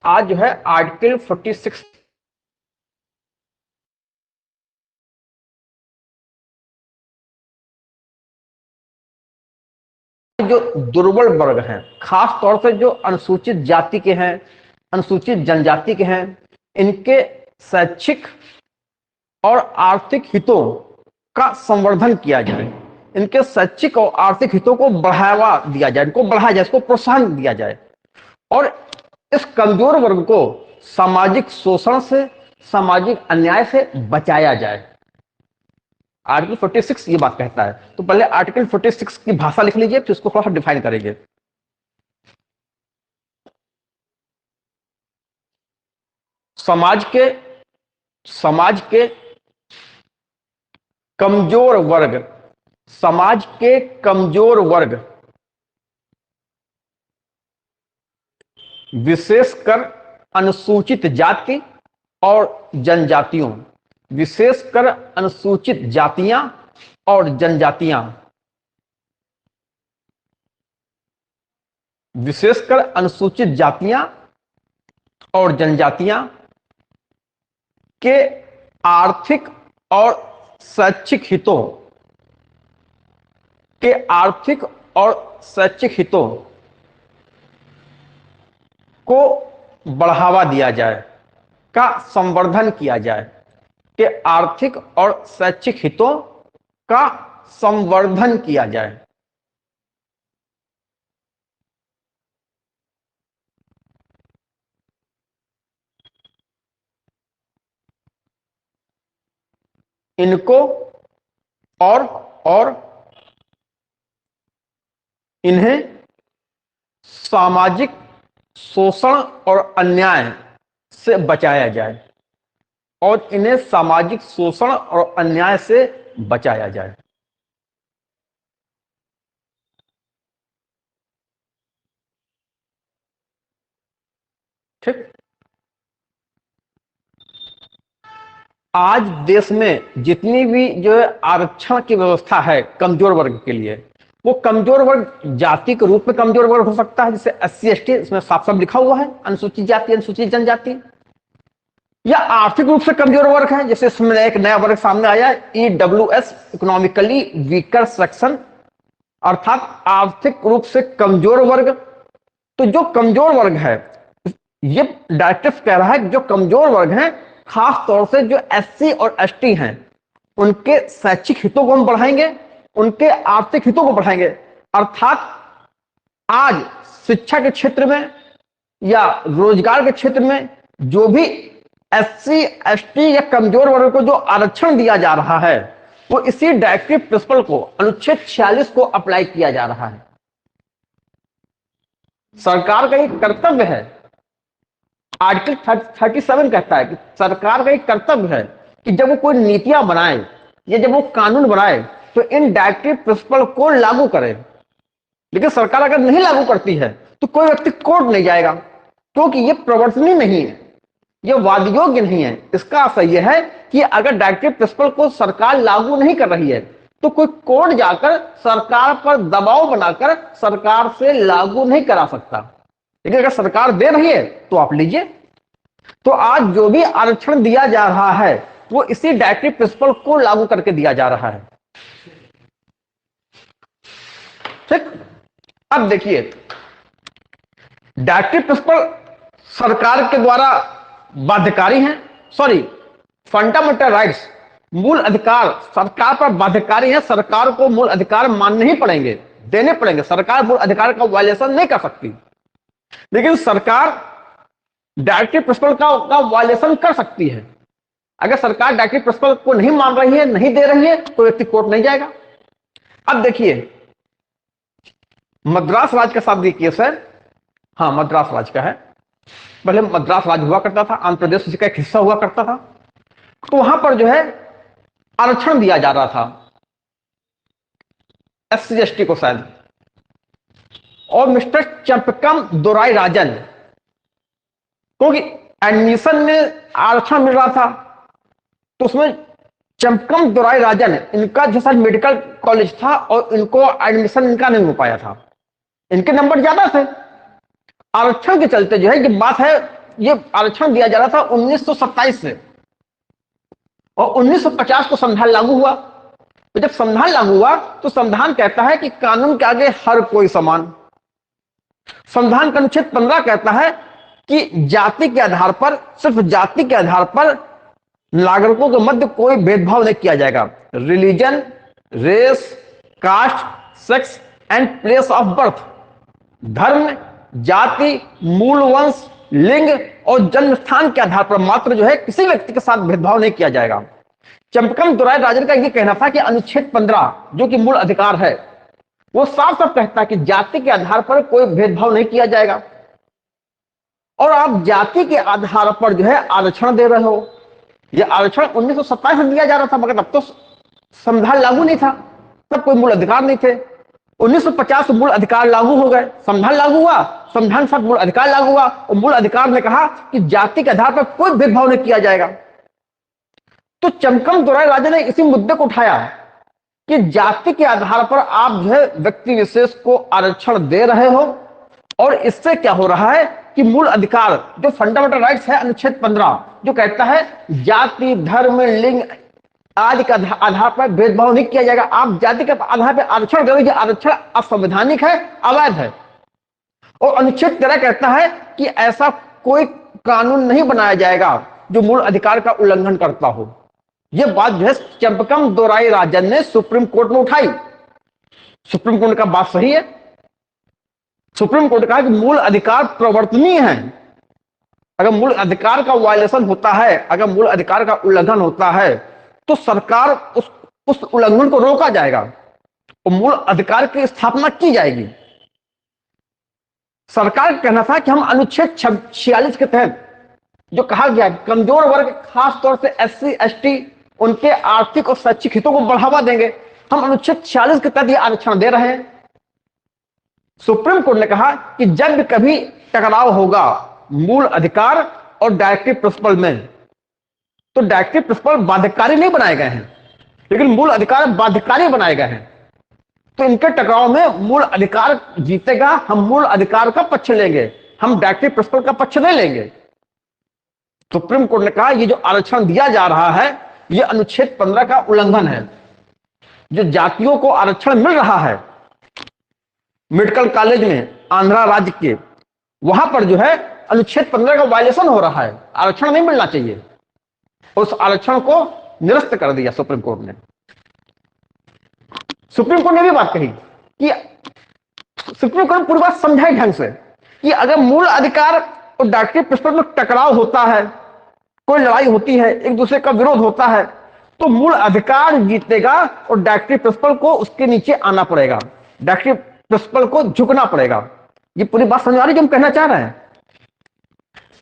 आज जो है आर्टिकल 46 जो दुर्बल वर्ग हैं, खास तौर से जो अनुसूचित जाति के हैं, अनुसूचित जनजाति के हैं, इनके शैक्षिक और आर्थिक हितों का संवर्धन किया जाए, इनके शैक्षिक और आर्थिक हितों को बढ़ावा दिया जाए, इनको बढ़ाया जाए, इसको प्रोत्साहन दिया जाए और इस कमजोर वर्ग को सामाजिक शोषण से, सामाजिक अन्याय से बचाया जाए। आर्टिकल 46 ये बात कहता है। तो पहले आर्टिकल 46 की भाषा लिख लीजिए, फिर इसको थोड़ा सा डिफाइन करेंगे। समाज के कमजोर वर्ग, समाज के कमजोर वर्ग, विशेषकर अनुसूचित जाति और जनजातियों, विशेषकर अनुसूचित जातियां और जनजातियां, विशेषकर अनुसूचित जातियां और जनजातियां के आर्थिक और शैक्षिक हितों, के आर्थिक और शैक्षिक हितों को बढ़ावा दिया जाए, का संवर्धन किया जाए, के आर्थिक और शैक्षिक हितों का संवर्धन किया जाए। इनको और इन्हें सामाजिक शोषण और अन्याय से बचाया जाए, और इन्हें सामाजिक शोषण और अन्याय से बचाया जाए। ठीक। आज देश में जितनी भी जो है आरक्षण की व्यवस्था है कमजोर वर्ग के लिए, वो कमजोर वर्ग जाति के रूप में कमजोर वर्ग हो सकता है, जैसे SC ST, इसमें साफ साफ लिखा हुआ है अनुसूचित जाति, अनुसूचित जनजाति, या आर्थिक रूप से कमजोर वर्ग है, जैसे इसमें एक नया वर्ग सामने आया EWS, इकोनॉमिकली वीकर सेक्शन, अर्थात आर्थिक रूप से कमजोर वर्ग। तो जो कमजोर वर्ग है, ये डायरेक्टिव कह रहा है कि जो कमजोर वर्ग हैं, खास तौर से जो SC और ST हैं, उनके शैक्षिक हितों को हम बढ़ाएंगे, उनके आर्थिक हितों को बढ़ाएंगे। अर्थात आज शिक्षा के क्षेत्र में या रोजगार के क्षेत्र में जो भी SC ST या कमजोर वर्ग को जो आरक्षण दिया जा रहा है, वो इसी डायरेक्टिव प्रिंसिपल को, अनुच्छेद 46 को अप्लाई किया जा रहा है। सरकार का एक कर्तव्य है, आर्टिकल 37 कहता है कि सरकार का एक कर्तव्य है कि जब वो कोई नीतियां बनाए या जब वो कानून बनाए तो इन डायरेक्टिव प्रिंसिपल को लागू करे। लेकिन सरकार अगर नहीं लागू करती है तो कोई व्यक्ति कोर्ट नहीं जाएगा, क्योंकि ये प्रवर्तनीय नहीं है, ये वाद योग्य नहीं है। इसका अर्थ यह है कि अगर डायरेक्टिव प्रिंसिपल को सरकार लागू नहीं कर रही है तो कोई कोर्ट जाकर सरकार पर दबाव बनाकर सरकार से लागू नहीं करा सकता। लेकिन अगर सरकार दे रही है तो आप लीजिए। तो आज जो भी आरक्षण दिया जा रहा है वो इसी डायरेक्टिव प्रिंसिपल को लागू करके दिया जा रहा है। ठीक। अब देखिए, डायरेक्टिव प्रिंसिपल सरकार के द्वारा बाध्यकारी हैं, सॉरी, फंडामेंटल राइट्स, मूल अधिकार सरकार पर बाध्यकारी है। सरकार को मूल अधिकार मानने ही पड़ेंगे, देने पड़ेंगे। सरकार मूल अधिकार का वायलेशन नहीं कर सकती, लेकिन सरकार डायरेक्टिव प्रिंसिपल का वायलेशन कर सकती है। अगर सरकार डायरेक्टिव प्रिंसिपल को नहीं मान रही है, नहीं दे रही है, तो व्यक्ति कोर्ट नहीं जाएगा। अब देखिए, मद्रास राज्य का साथ देखिए सर, हाँ मद्रास राज्य का है। पहले मद्रास राज्य हुआ करता था, आंध्र प्रदेश उसका एक हिस्सा हुआ करता था। तो वहां पर जो है आरक्षण दिया जा रहा था SC ST को शायद, और मिस्टर चंपकम दोराई राजन, क्योंकि एडमिशन में आरक्षण मिल रहा था तो उसमें चंपकम दोराई राजन, इनका जो शायद मेडिकल कॉलेज था और इनको एडमिशन इनका नहीं हो पाया था, इनके नंबर ज्यादा थे। आरक्षण के चलते जो है, ये बात है ये आरक्षण दिया जा रहा था 1927 से, और 1950 को संविधान लागू हुआ। तो जब संविधान लागू हुआ तो संविधान कहता है कि कानून के आगे हर कोई समान। संविधान का अनुच्छेद 15 कहता है कि जाति के आधार पर, सिर्फ जाति के आधार पर नागरिकों के मध्य कोई भेदभाव नहीं किया जाएगा। Religion, race, caste, sex and place of birth, धर्म, जाति, मूल वंश, लिंग और जन्म स्थान के आधार पर मात्र जो है किसी व्यक्ति के साथ भेदभाव नहीं किया जाएगा। चंपकम दोराई राजन का यह कहना था कि अनुच्छेद 15 जो कि मूल अधिकार है, वो साफ साफ कहता है कि जाति के आधार पर कोई भेदभाव नहीं किया जाएगा। और आप जाति के आधार पर जो है आरक्षण दे रहे हो। यह आरक्षण 1927 में दिया जा रहा था, मगर तब तो संविधान लागू नहीं था, तब कोई मूल अधिकार नहीं थे। 1950 में मूल अधिकार लागू हो गए, संविधान लागू हुआ, संविधान के साथ मूल अधिकार लागू हुआ, और मूल अधिकार ने कहा कि जाति के आधार पर कोई भेदभाव नहीं किया जाएगा। तो चंपकम दोराई राजन ने इसी मुद्दे को उठाया कि जाति के आधार पर आप जो है व्यक्ति विशेष को आरक्षण दे रहे हो, और इससे क्या हो रहा है कि मूल अधिकार जो फंडामेंटल राइट्स है अनुच्छेद 15 जो कहता है जाति, धर्म, लिंग आदि के आधार पर भेदभाव नहीं किया जाएगा, आप जाति के आधार पर आरक्षण दे रहे हो, आरक्षण असंवैधानिक है, अवैध है। और अनुच्छेद 13 कहता है कि ऐसा कोई कानून नहीं बनाया जाएगा जो मूल अधिकार का उल्लंघन करता हो। यह बात जो है चंपकम दोराई राजन ने सुप्रीम कोर्ट में उठाई। सुप्रीम कोर्ट का बात सही है। सुप्रीम कोर्ट कहा कि मूल अधिकार प्रवर्तनीय है। अगर मूल अधिकार का वायलेशन होता है, अगर मूल अधिकार का उल्लंघन होता है, तो सरकार उस उल्लंघन को रोका जाएगा और मूल अधिकार की स्थापना की जाएगी। सरकार का कहना था कि हम अनुच्छेद 46 के तहत जो कहा गया कमजोर वर्ग, खास तौर से एससी, एसटी, उनके आर्थिक और शैक्षिक हितों को बढ़ावा देंगे, हम अनुच्छेद 46 के तहत यह आरक्षण दे रहे हैं। सुप्रीम कोर्ट ने कहा कि जब कभी टकराव होगा मूल अधिकार और डायरेक्टिव प्रिंसिपल में, तो डायरेक्टिव प्रिंसिपल बाध्यकारी नहीं बनाए गए हैं, लेकिन मूल अधिकार बाध्यकारी बनाए गए हैं। तो इनके टकराव में मूल अधिकार जीतेगा, हम मूल अधिकार का पक्ष लेंगे, हम डायरेक्टिव प्रिंसिपल का पक्ष नहीं लेंगे। सुप्रीम कोर्ट ने कहा यह जो आरक्षण दिया जा रहा है यह अनुच्छेद 15 का उल्लंघन है। जो जातियों को आरक्षण मिल रहा है मेडिकल कॉलेज में आंध्रा राज्य के, वहां पर जो है अनुच्छेद 15 का वायलेशन हो रहा है, आरक्षण नहीं मिलना चाहिए। उस आरक्षण को निरस्त कर दिया सुप्रीम कोर्ट ने। सुप्रीम कोर्ट ने भी बात कही कि सुप्रीम कोर्ट पूरी बात समझाई ढंग से कि अगर मूल अधिकार और डायरेक्टिव प्रिंसिपल में टकराव होता है, कोई लड़ाई होती है, एक दूसरे का विरोध होता है, तो मूल अधिकार जीतेगा और डायरेक्टिव प्रिंसिपल को उसके नीचे आना पड़ेगा, डायरेक्टिव प्रिंसिपल को झुकना पड़ेगा। ये पूरी बात समझ आ रही जो हम कहना चाह रहे हैं।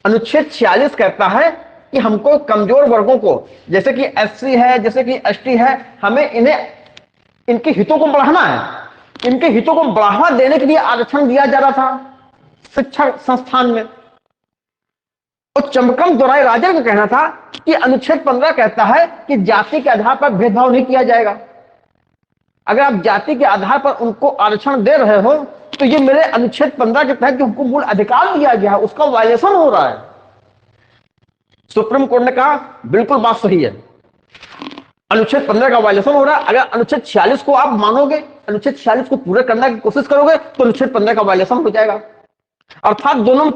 अनुच्छेद 46 कहता है कि हमको कमजोर वर्गों को, जैसे कि एससी है, जैसे कि एसटी है, हमें इन्हें इनके हितों को बढ़ाना है। इनके हितों को बढ़ावा देने के लिए आरक्षण दिया जा रहा था शिक्षा संस्थान में। और चंपकम दोराई राजन का कहना था कि अनुच्छेद 15 कहता है कि जाति के आधार पर भेदभाव नहीं किया जाएगा। अगर आप जाति के आधार पर उनको आरक्षण दे रहे हो तो ये मेरे अनुच्छेद 15 के तहत जो हमको मूल अधिकार दिया गया है उसका वायलेशन हो रहा है। सुप्रीम कोर्ट ने कहा बिल्कुल बात सही है, अनुच्छेद 15 का वायलेशन हो रहा है। अगर अनुच्छेद 46 को आप मानोगे, अनुच्छेद 46 को पूरा करने की कोशिश करोगे तो अनुच्छेद 15 का वायलेशन हो जाएगा। अर्थात दोनों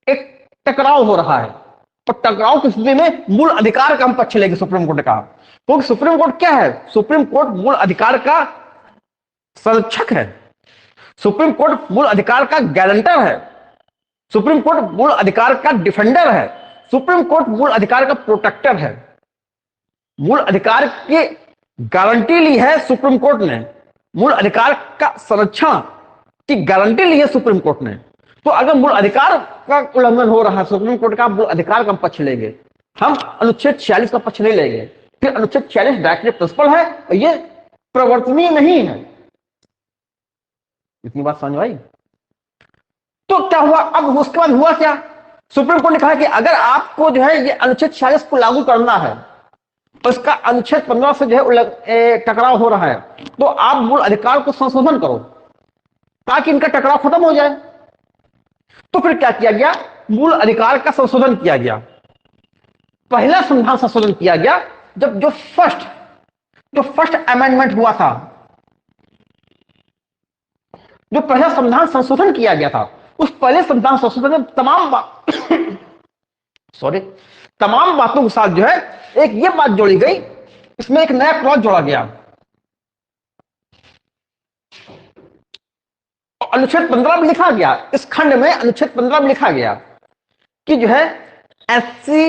एक टकराव हो रहा है, और टकराव की स्थिति में मूल अधिकार का हम पक्ष लेंगे, सुप्रीम कोर्ट ने कहा। क्योंकि सुप्रीम कोर्ट क्या है? सुप्रीम कोर्ट मूल अधिकार का संरक्षक है, सुप्रीम कोर्ट मूल अधिकार का गारंटर है, सुप्रीम कोर्ट मूल अधिकार का डिफेंडर है, सुप्रीम कोर्ट मूल अधिकार का प्रोटेक्टर है। मूल अधिकार की गारंटी ली है सुप्रीम कोर्ट ने, मूल अधिकार का संरक्षण की गारंटी ली है सुप्रीम कोर्ट ने। तो अगर मूल अधिकार का उल्लंघन हो रहा है, सुप्रीम कोर्ट का मूल अधिकार का हम पक्ष लेंगे, हम अनुच्छेद 46 का पक्ष नहीं लेंगे। फिर अनुच्छेद 46 डायरेक्टिव प्रिंसिपल है और ये प्रवर्तनीय नहीं है। इतनी बात समझ आई? तो क्या हुआ? अब उसके बाद हुआ क्या? सुप्रीम कोर्ट ने कहा कि अगर आपको जो है ये अनुच्छेद 46 को लागू करना है तो इसका अनुच्छेद 15 से जो है टकराव हो रहा है, तो आप मूल अधिकार को संशोधन करो ताकि इनका टकराव खत्म हो जाए। तो फिर क्या किया गया? मूल अधिकार का संशोधन किया गया। पहला संविधान संशोधन किया गया जब जो फर्स्ट अमेंडमेंट हुआ था, जो पहला संविधान संशोधन किया गया था, उस पहले संविधान संशोधन में तमाम बातों के साथ जो है एक ये बात जोड़ी गई, इसमें एक नया क्लॉज जोड़ा गया। अनुच्छेद 15 में लिखा गया, इस खंड में अनुच्छेद 15 में लिखा गया कि जो है एससी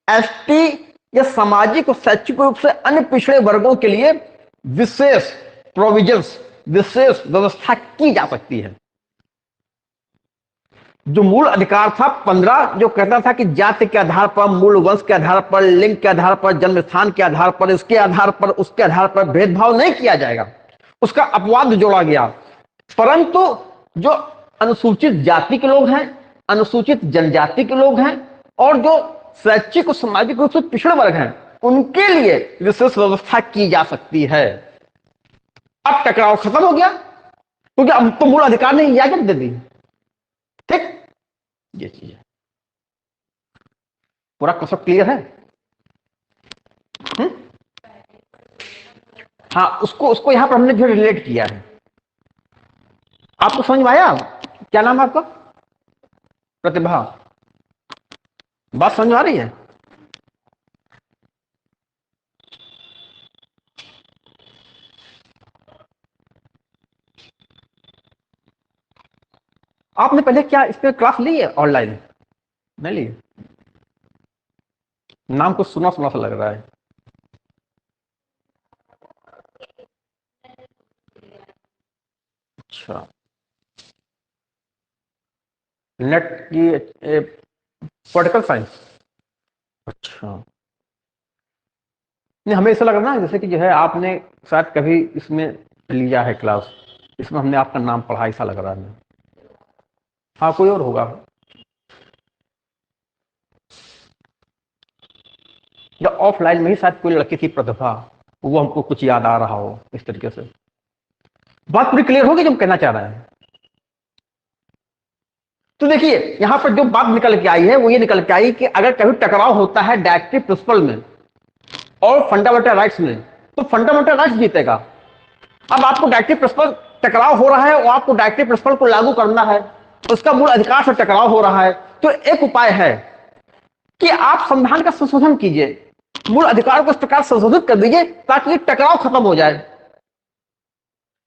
एसटी या सामाजिक और शैक्षिक रूप से अन्य पिछड़े वर्गों के लिए विशेष प्रोविजंस, विशेष व्यवस्था की जा सकती है। जो मूल अधिकार था 15, जो कहता था कि जाति के आधार पर, मूल वंश के आधार पर, लिंग के आधार पर, जन्म स्थान के आधार पर, इसके आधार पर, उसके आधार पर भेदभाव नहीं किया जाएगा, उसका अपवाद जोड़ा गया। परंतु जो अनुसूचित जाति के लोग हैं, अनुसूचित जनजाति के लोग हैं और जो शैक्षिक और सामाजिक रूप से पिछड़े वर्ग हैं, उनके लिए विशेष व्यवस्था की जा सकती है। अब टकराव खत्म हो गया, क्योंकि अब तो मूल अधिकार ने इजाजत दे दी। ठीक, ये चीज है। पूरा कॉन्सेप्ट क्लियर है? हाँ, उसको यहां पर हमने जो रिलेट किया है, आपको समझ में आया? क्या नाम है आपका? प्रतिभा। बात समझ में आ रही है? आपने पहले क्या इस पे क्लास ली है ऑनलाइन? नहीं ली? नाम को सुना सुना सा लग रहा है। अच्छा, नेट की पॉलिटिकल साइंस। अच्छा, नहीं, हमें ऐसा लग रहा है जैसे कि जो है आपने शायद कभी इसमें लिया है क्लास, इसमें हमने आपका नाम पढ़ा, ऐसा लग रहा है। हाँ, कोई और होगा, या ऑफलाइन में ही शायद कोई लड़की थी प्रतिभा, वो हमको कुछ याद आ रहा हो इस तरीके से। बात पूरी क्लियर होगी जो हम कहना चाह रहे हैं? तो देखिए यहां पर जो बात निकल के आई है वो ये निकल के आई कि अगर कभी टकराव होता है डायरेक्टिव प्रिंसिपल में और फंडामेंटल राइट्स में, तो फंडामेंटल राइट्स जीतेगा। अब आपको डायरेक्टिव प्रिंसिपल टकराव हो रहा है और आपको डायरेक्टिव प्रिंसिपल को लागू करना है, उसका मूल अधिकार से टकराव हो रहा है, तो एक उपाय है कि आप संविधान का संशोधन कीजिए, मूल अधिकार को इस प्रकार संशोधित कर दीजिए ताकि टकराव खत्म हो जाए।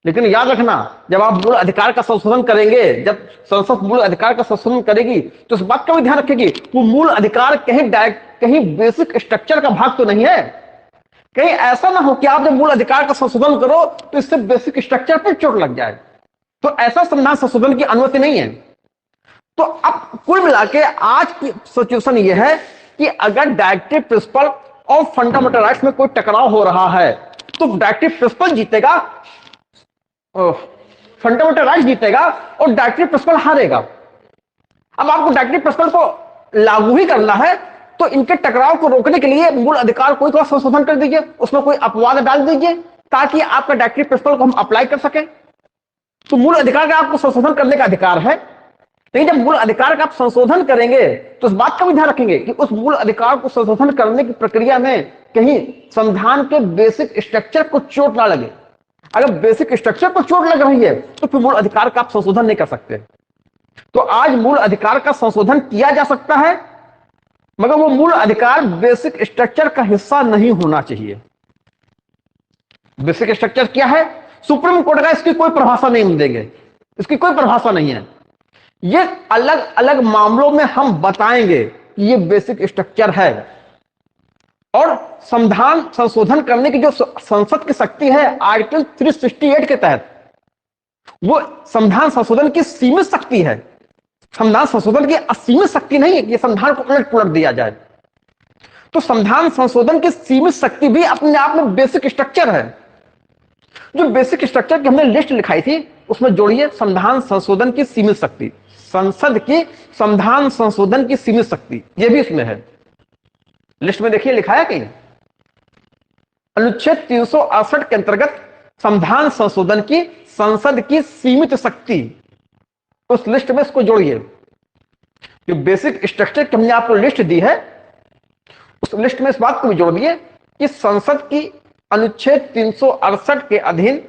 लेकिन याद रखना, जब आप मूल अधिकार का संशोधन करेंगे, जब संसद मूल अधिकार का संशोधन करेगी, तो इस बात का भी ध्यान रखेगी वो मूल अधिकार कहीं बेसिक स्ट्रक्चर का भाग तो नहीं है। कहीं ऐसा ना हो कि आप जब मूल अधिकार का संशोधन करो तो इससे बेसिक स्ट्रक्चर पर चोट लग जाए, तो ऐसा संविधान संशोधन की अनुमति नहीं है। तो अब कुल मिला के आज की सिचुएशन यह है कि अगर डायरेक्टिव प्रिंसिपल और फंडामेंटल राइट्स में कोई टकराव हो रहा है तो डायरेक्टिव प्रिंसिपल जीतेगा, फंडामेंटल राइट जीतेगा और डायरेक्टिव प्रिंसिपल हारेगा। अब आपको डायरेक्टिव प्रिंसिपल को लागू ही करना है, तो इनके टकराव को रोकने के लिए मूल अधिकार कोई थोड़ा संशोधन कर दीजिए, उसमें कोई अपवाद डाल दीजिए ताकि आपका डायरेक्टिव प्रिंसिपल को हम अप्लाई कर सके। तो मूल अधिकार का आपको संशोधन करने का अधिकार है, लेकिन जब मूल अधिकार का आप संशोधन करेंगे तो इस बात का भी ध्यान रखेंगे कि उस मूल अधिकार को संशोधन करने की प्रक्रिया में कहीं संविधान के बेसिक स्ट्रक्चर को चोट ना लगे। अगर बेसिक स्ट्रक्चर को चोट लग रही है तो फिर मूल अधिकार का आप संशोधन नहीं कर सकते। तो आज मूल अधिकार का संशोधन किया जा सकता है, मगर वो मूल अधिकार बेसिक स्ट्रक्चर का हिस्सा नहीं होना चाहिए। बेसिक स्ट्रक्चर क्या है? सुप्रीम कोर्ट का इसकी कोई परिभाषा नहीं देंगे, इसकी कोई परिभाषा नहीं है। ये अलग अलग मामलों में हम बताएंगे कि ये बेसिक स्ट्रक्चर है। और संविधान संशोधन करने की जो संसद की शक्ति है आर्टिकल 368 के तहत, वो संविधान संशोधन की सीमित शक्ति है। संविधान संशोधन की असीमित शक्ति नहीं है कि संविधान को उलट पुलट दिया जाए। तो संविधान संशोधन की सीमित शक्ति भी अपने आप में बेसिक स्ट्रक्चर है। जो बेसिक स्ट्रक्चर की हमने लिस्ट लिखाई थी उसमें जोड़िए संविधान संशोधन की सीमित शक्ति, संसद की संविधान संशोधन की सीमित शक्ति, यह भी इसमें है। लिस्ट में देखिए लिखा है कहीं अनुच्छेद 368 के अंतर्गत संविधान संशोधन की संसद की सीमित शक्ति, उस लिस्ट में इसको जोड़िए। जो बेसिक स्ट्रक्चर की हमने आपको लिस्ट दी है, उस लिस्ट में इस बात को भी जोड़ दिए कि संसद की अनुच्छेद 368 के अधीन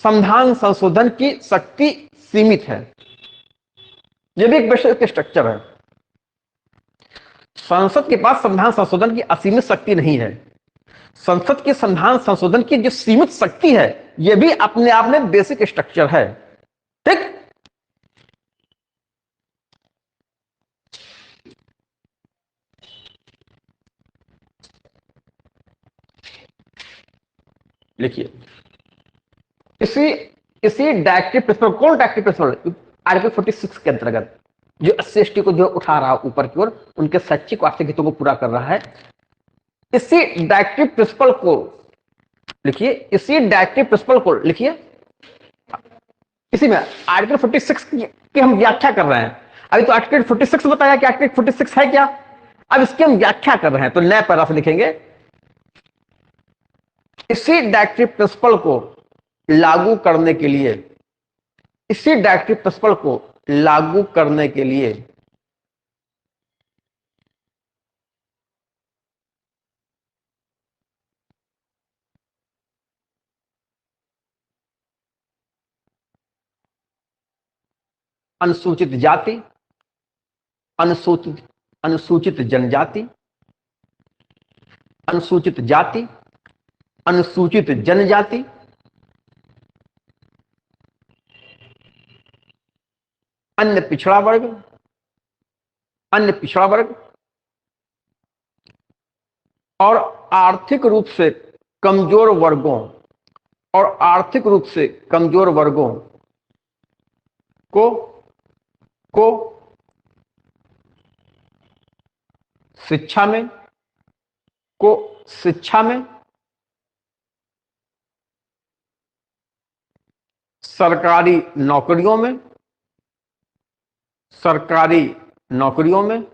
संविधान संशोधन की शक्ति सीमित है। यह भी एक बेसिक स्ट्रक्चर है। संसद के पास संविधान संशोधन की असीमित शक्ति नहीं है। संसद के संविधान संशोधन की जो सीमित शक्ति है, यह भी अपने आप में बेसिक स्ट्रक्चर है। ठीक, लिखिए इसी इसी डायरेक्टिव प्रिंसिपल, कौन डायरेक्टिव प्रिंसिपल? आर्टिकल 46 के अंतर्गत जो SC/ST को जो उठा रहा ऊपर की ओर, उनके शैक्षिक आर्थिक हितों को पूरा कर रहा है। इसी डायरेक्टिव प्रिंसिपल को लिखिए, इसी डायरेक्टिव प्रिंसिपल को लिखिए, इसी में आर्टिकल 46 की हम व्याख्या कर रहे हैं। अभी तो आर्टिकल 46 बताया कि आर्टिकल 46 है क्या, अब इसकी हम व्याख्या कर रहे हैं। तो नए पैरा से लिखेंगे, इसी डायरेक्टिव प्रिंसिपल को लागू करने के लिए, इसी डायरेक्टिव प्रिंसिपल को लागू करने के लिए अनुसूचित जाति, अनुसूचित अनुसूचित जनजाति, अनुसूचित जाति, अनुसूचित जनजाति, अन्य पिछड़ा वर्ग, अन्य पिछड़ा वर्ग और आर्थिक रूप से कमजोर वर्गों, और आर्थिक रूप से कमजोर वर्गों को शिक्षा में, सरकारी नौकरियों में, सरकारी नौकरियों में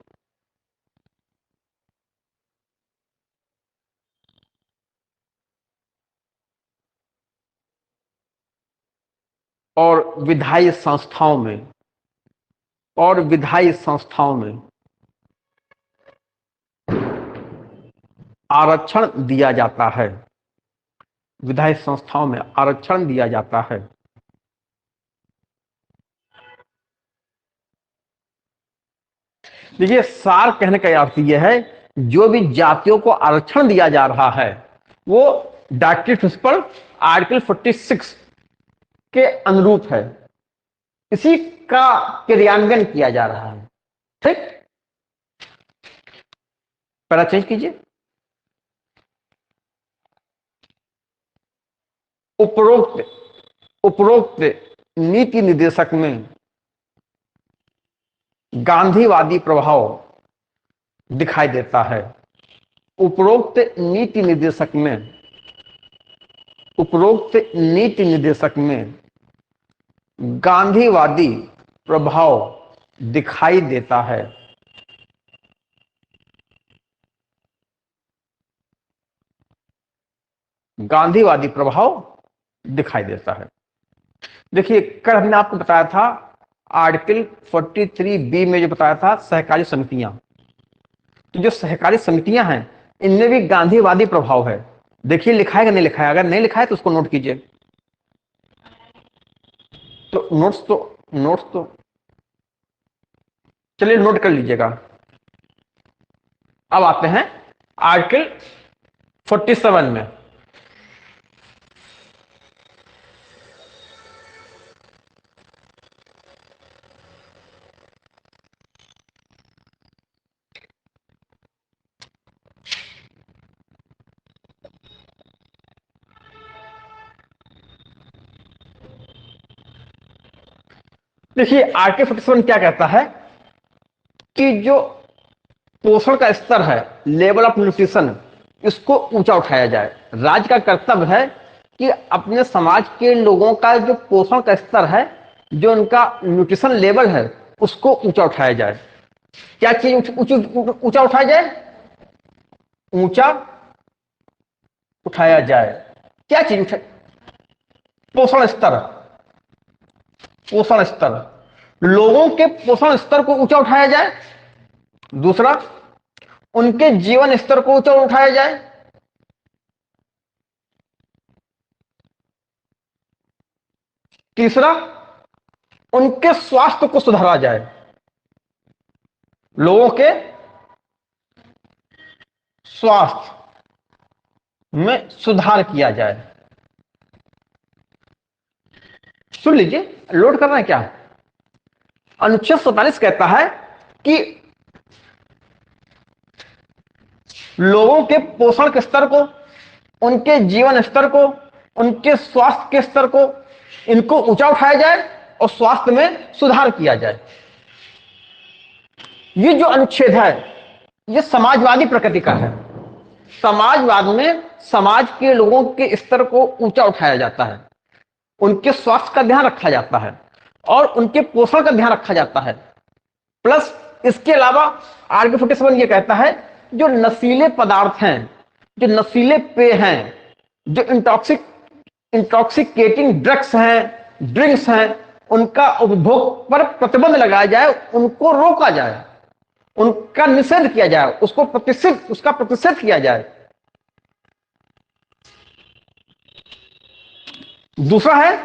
और विधायी संस्थाओं में, और विधायी संस्थाओं में आरक्षण दिया जाता है। विधायी संस्थाओं में आरक्षण दिया जाता है। देखिए, सार कहने का अर्थ यह है, जो भी जातियों को आरक्षण दिया जा रहा है वो डायरेक्टिव प्रिंसिपल आर्टिकल 46 के अनुरूप है, इसी का क्रियान्वयन किया जा रहा है। ठीक, पहला चेंज कीजिए। उपरोक्त नीति निर्देशक में गांधीवादी प्रभाव दिखाई देता है। उपरोक्त नीति निर्देशक में गांधीवादी प्रभाव दिखाई देता है। गांधीवादी प्रभाव दिखाई देता है। देखिए, कल हमने आपको बताया था आर्टिकल 43B में जो बताया था सहकारी समितियां, तो जो सहकारी समितियां हैं इनमें भी गांधीवादी प्रभाव है। देखिए लिखा है कि नहीं लिखा है, अगर नहीं लिखा है तो उसको नोट कीजिए। तो नोट्स तो चलिए नोट कर लीजिएगा। अब आते हैं आर्टिकल 47 में। देखिए आर्टिकल 47 क्या कहता है कि जो पोषण का स्तर है, लेवल ऑफ न्यूट्रिशन, इसको ऊंचा उठाया जाए। राज्य का कर्तव्य है कि अपने समाज के लोगों का जो पोषण का स्तर है, जो उनका न्यूट्रिशन लेवल है, उसको ऊंचा उठाया जाए। क्या चीज ऊंचा उठाया जाए? ऊंचा उठाया जाए। क्या चीज पोषण स्तर, पोषण स्तर। लोगों के पोषण स्तर को ऊंचा उठाया जाए। दूसरा, उनके जीवन स्तर को ऊंचा उठाया जाए। तीसरा, उनके स्वास्थ्य को सुधारा जाए। लोगों के स्वास्थ्य में सुधार किया जाए। सुन लीजिए, लोड करना है क्या। अनुच्छेद 47 कहता है कि लोगों के पोषण के स्तर को, उनके जीवन स्तर को, उनके स्वास्थ्य के स्तर को, इनको ऊंचा उठाया जाए और स्वास्थ्य में सुधार किया जाए। ये जो अनुच्छेद है ये समाजवादी प्रकृति का है। समाजवाद में समाज के लोगों के स्तर को ऊंचा उठाया जाता है, उनके स्वास्थ्य का ध्यान रखा जाता है और उनके पोषण का ध्यान रखा जाता है। प्लस इसके अलावा आर्टिकल 47 ये कहता है जो नशीले पदार्थ हैं, जो नशीले पेय हैं, जो इंटॉक्सिकेटिंग ड्रग्स हैं, ड्रिंक्स हैं, उनका उपभोग पर प्रतिबंध लगाया जाए, उनको रोका जाए, उनका निषेध किया जाए, उसका प्रतिषेध किया जाए। दूसरा है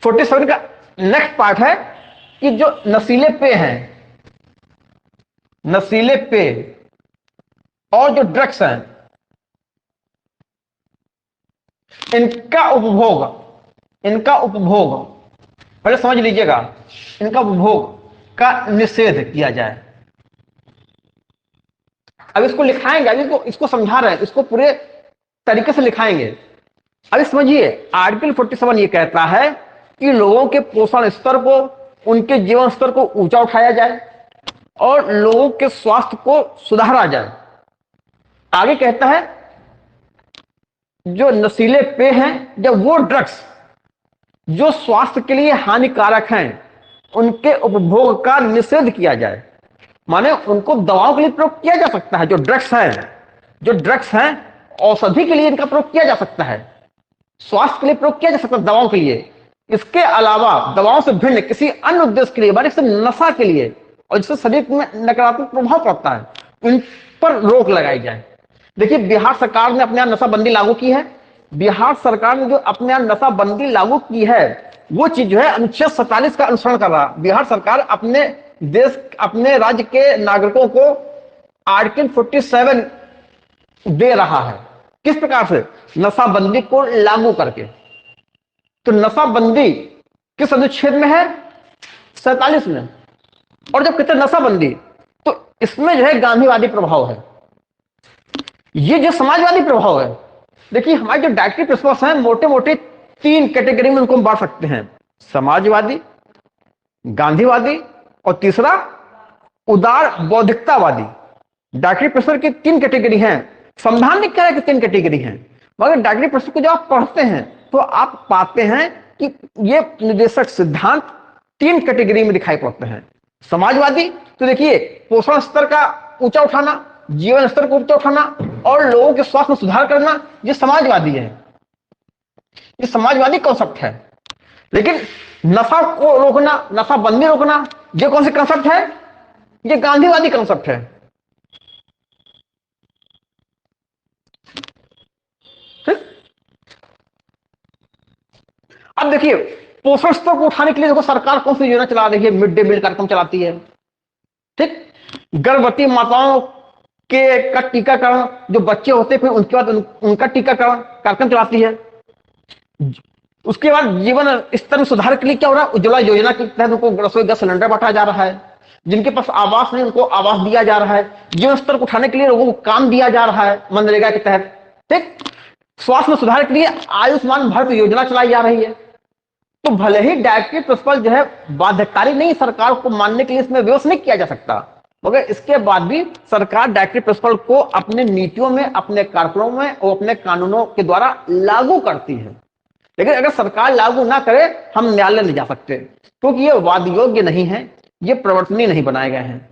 47 का नेक्स्ट पार्ट है कि जो नशीले पेय हैं, नशीले पेय और जो ड्रग्स हैं, इनका उपभोग पहले समझ लीजिएगा, इनका उपभोग का निषेध किया जाए। अब इसको लिखाएंगे, अभी इसको समझा रहे हैं, इसको पूरे तरीके से लिखाएंगे। अभी समझिए, आर्टिकल 47 ये कहता है कि लोगों के पोषण स्तर को, उनके जीवन स्तर को ऊंचा उठाया जाए और लोगों के स्वास्थ्य को सुधारा जाए। आगे कहता है जो नशीले पेय हैं, जब वो ड्रग्स जो स्वास्थ्य के लिए हानिकारक हैं, उनके उपभोग का निषेध किया जाए। माने उनको दवाओं के लिए प्रयोग किया जा सकता है, जो ड्रग्स हैं औषधि के लिए इनका प्रयोग किया जा सकता है, स्वास्थ्य के लिए प्रयोग किया जा सकता है, दवाओं के लिए। इसके अलावा दवाओं से भिन्न किसी अन्य उद्देश्य के लिए, माने सिर्फ नशा के लिए और जिससे शरीर में नकारात्मक प्रभाव पड़ता है, इन पर रोक लगाई जाए। देखिए, बिहार सरकार ने अपने यहां नशाबंदी लागू की है। बिहार सरकार ने जो अपने यहां नशाबंदी लागू की है वो चीज जो है अनुच्छेद 47 का अनुसरण कर रहा है। बिहार सरकार अपने देश, अपने राज्य के नागरिकों को आर्टिकल 47 दे रहा है। किस प्रकार से? नशाबंदी को लागू करके। तो नशाबंदी किस अनुच्छेद में है? 47 में। और जब कहते हैं नशाबंदी तो इसमें जो है गांधीवादी प्रभाव है, ये जो समाजवादी प्रभाव है। देखिए, हमारे जो डायरेक्टिव प्रिंसिपल्स हैं मोटे मोटे 3 कैटेगरी में उनको हम बांट सकते हैं, समाजवादी, गांधीवादी और तीसरा उदार बौद्धिकतावादी। डायरेक्टिव प्रिंसिपल की 3 कैटेगरी हैं। संविधान ने कह रहा है कि 3 कैटेगरी हैं, मगर डायरेक्टिव प्रिंसिपल को जब आप पढ़ते हैं तो आप पाते हैं कि ये निर्देशक सिद्धांत 3 कैटेगरी में दिखाई पड़ते हैं। समाजवादी तो देखिए, पोषण स्तर का ऊंचा उठाना, जीवन स्तर को ऊंचा उठाना और लोगों के स्वास्थ्य में सुधार करना, ये समाजवादी है, ये समाजवादी कॉन्सेप्ट है। लेकिन नशा को रोकना, नशाबंदी रोकना, ये कौन सी कॉन्सेप्ट है? ये गांधीवादी कॉन्सेप्ट है। ठीक? अब देखिए, पोषण स्तर को उठाने के लिए देखो सरकार कौन सी योजना चला रही है, मिड डे मील कार्यक्रम चलाती है। ठीक, गर्भवती माताओं के का टीकाकरण, जो बच्चे होते हैं फिर उनके बाद उनका टीकाकरण कार्यक्रम चलाती है। उसके बाद जीवन स्तर में सुधार के लिए क्या हो रहा है? उज्ज्वला योजना के तहत उनको रसोई गैस सिलेंडर बांटा जा रहा है। जिनके पास आवास नहीं उनको आवास दिया जा रहा है। जीवन स्तर को उठाने के लिए लोगों को काम दिया जा रहा है मनरेगा के तहत। ठीक, स्वास्थ्य में सुधार के लिए आयुष्मान भारत योजना चलाई जा रही है। तो भले ही डायरेक्टिव प्रिंसिपल जो है बाध्यकारी नहीं, सरकार को मानने के लिए इसमें विवश नहीं किया जा सकता, मगर इसके बाद भी सरकार डायरेक्टिव प्रिंसिपल को अपने नीतियों में, अपने कार्यक्रमों में और अपने कानूनों के द्वारा लागू करती है। लेकिन अगर सरकार लागू ना करे, हम न्यायालय नहीं जा सकते, क्योंकि ये वाद योग्य नहीं है, ये प्रवर्तनीय नहीं बनाए गए हैं।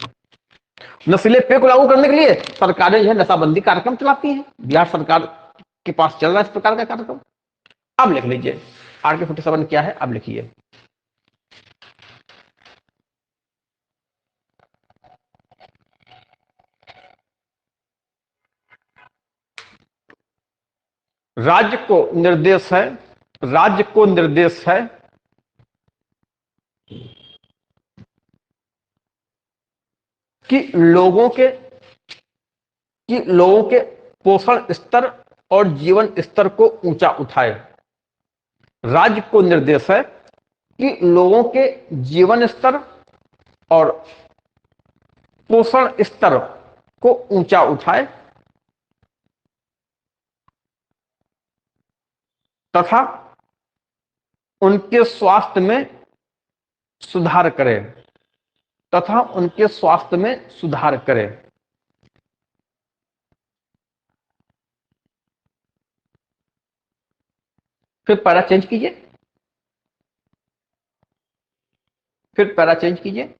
नशीले पेय को लागू करने के लिए सरकारें जो है नशाबंदी कार्यक्रम चलाती हैं। बिहार सरकार के पास चल रहा है इस प्रकार का कार्यक्रम। अब लिख लीजिए आर्टिकल 47 क्या है, अब लिखिए। राज्य को निर्देश है, राज्य को निर्देश है कि लोगों के पोषण स्तर और जीवन स्तर को ऊंचा उठाए। राज्य को निर्देश है कि लोगों के जीवन स्तर और पोषण स्तर को ऊंचा उठाए तथा उनके स्वास्थ्य में सुधार करे, तथा उनके स्वास्थ्य में सुधार करे। फिर पैरा चेंज कीजिए, फिर पैरा चेंज कीजिए।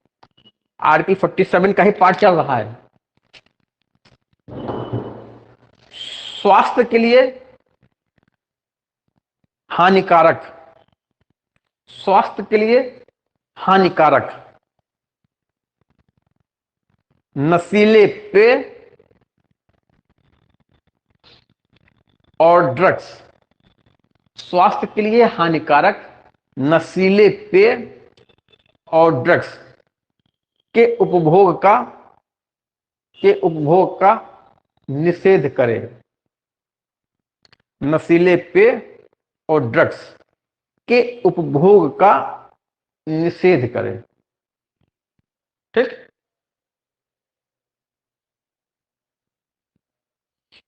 आर्टिकल 47 का ही पार्ट चल रहा है। स्वास्थ्य के लिए हानिकारक, स्वास्थ्य के लिए हानिकारक नशीले पेय और ड्रग्स, स्वास्थ्य के लिए हानिकारक नशीले पेय और ड्रग्स के उपभोग का निषेध करें। नशीले पेय और ड्रग्स के उपभोग का निषेध करें। ठीक,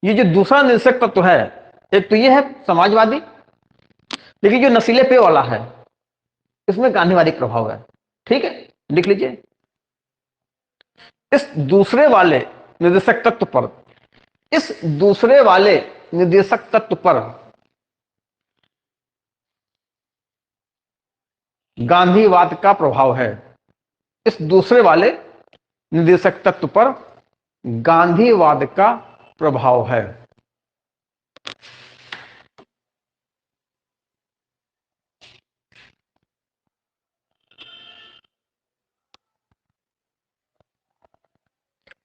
ये जो दूसरा निषेध तत्व है, एक तो ये है समाजवादी, लेकिन जो नशीले पेय वाला है इसमें गांधीवादी प्रभाव है। ठीक है, लिख लीजिए। इस दूसरे वाले निर्देशक तत्व पर, इस दूसरे वाले निर्देशक तत्व पर गांधीवाद का प्रभाव है। इस दूसरे वाले निर्देशक तत्व पर गांधीवाद का प्रभाव है।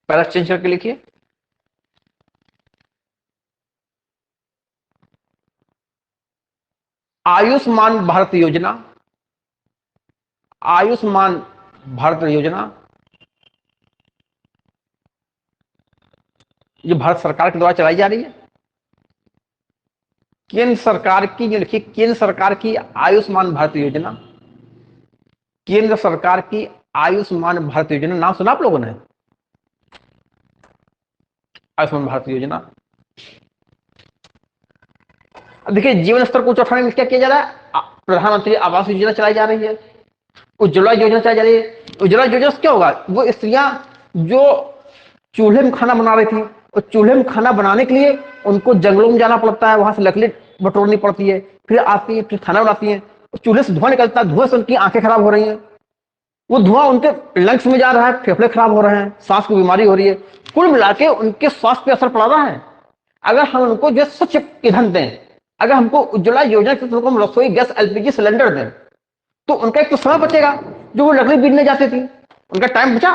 पैरा चेंज करके लिखिए। आयुष्मान भारत योजना, आयुष्मान भारत योजना जो भारत सरकार के द्वारा चलाई जा रही है, केंद्र सरकार की, जो लिखिए केंद्र सरकार की आयुष्मान भारत योजना, केंद्र सरकार की आयुष्मान भारत योजना। नाम सुना आप लोगों ने? आयुष्मान भारत योजना। देखिए, जीवन स्तर को ऊंचा उठाने में क्या किया जा रहा है? प्रधानमंत्री आवास योजना चलाई जा रही है, उज्ज्वला योजना चलाई जा रही है। उज्ज्वला योजना से क्या होगा? वो स्त्रियां जो चूल्हे में खाना बना रही थी, और चूल्हे में खाना बनाने के लिए उनको जंगलों में जाना पड़ता है, वहां से लकड़ी बटोरनी पड़ती है, फिर आती है, फिर खाना बनाती है, चूल्हे से धुआं निकलता है, धुआं से उनकी आंखें खराब हो रही हैं, वो धुआं उनके लंग्स में जा रहा है, फेफड़े खराब हो रहे हैं, सांस की बीमारी हो रही है, कुल मिला के उनके स्वास्थ्य पे असर पड़ रहा है। अगर हम उनको जो स्वच्छ ईंधन दें, अगर हमको उज्ज्वला योजना के थ्रू हम रसोई गैस एलपीजी सिलेंडर दें, तो उनका एक तो समय बचेगा, जो वो लकड़ी बीनने जाते थे उनका टाइम बचा,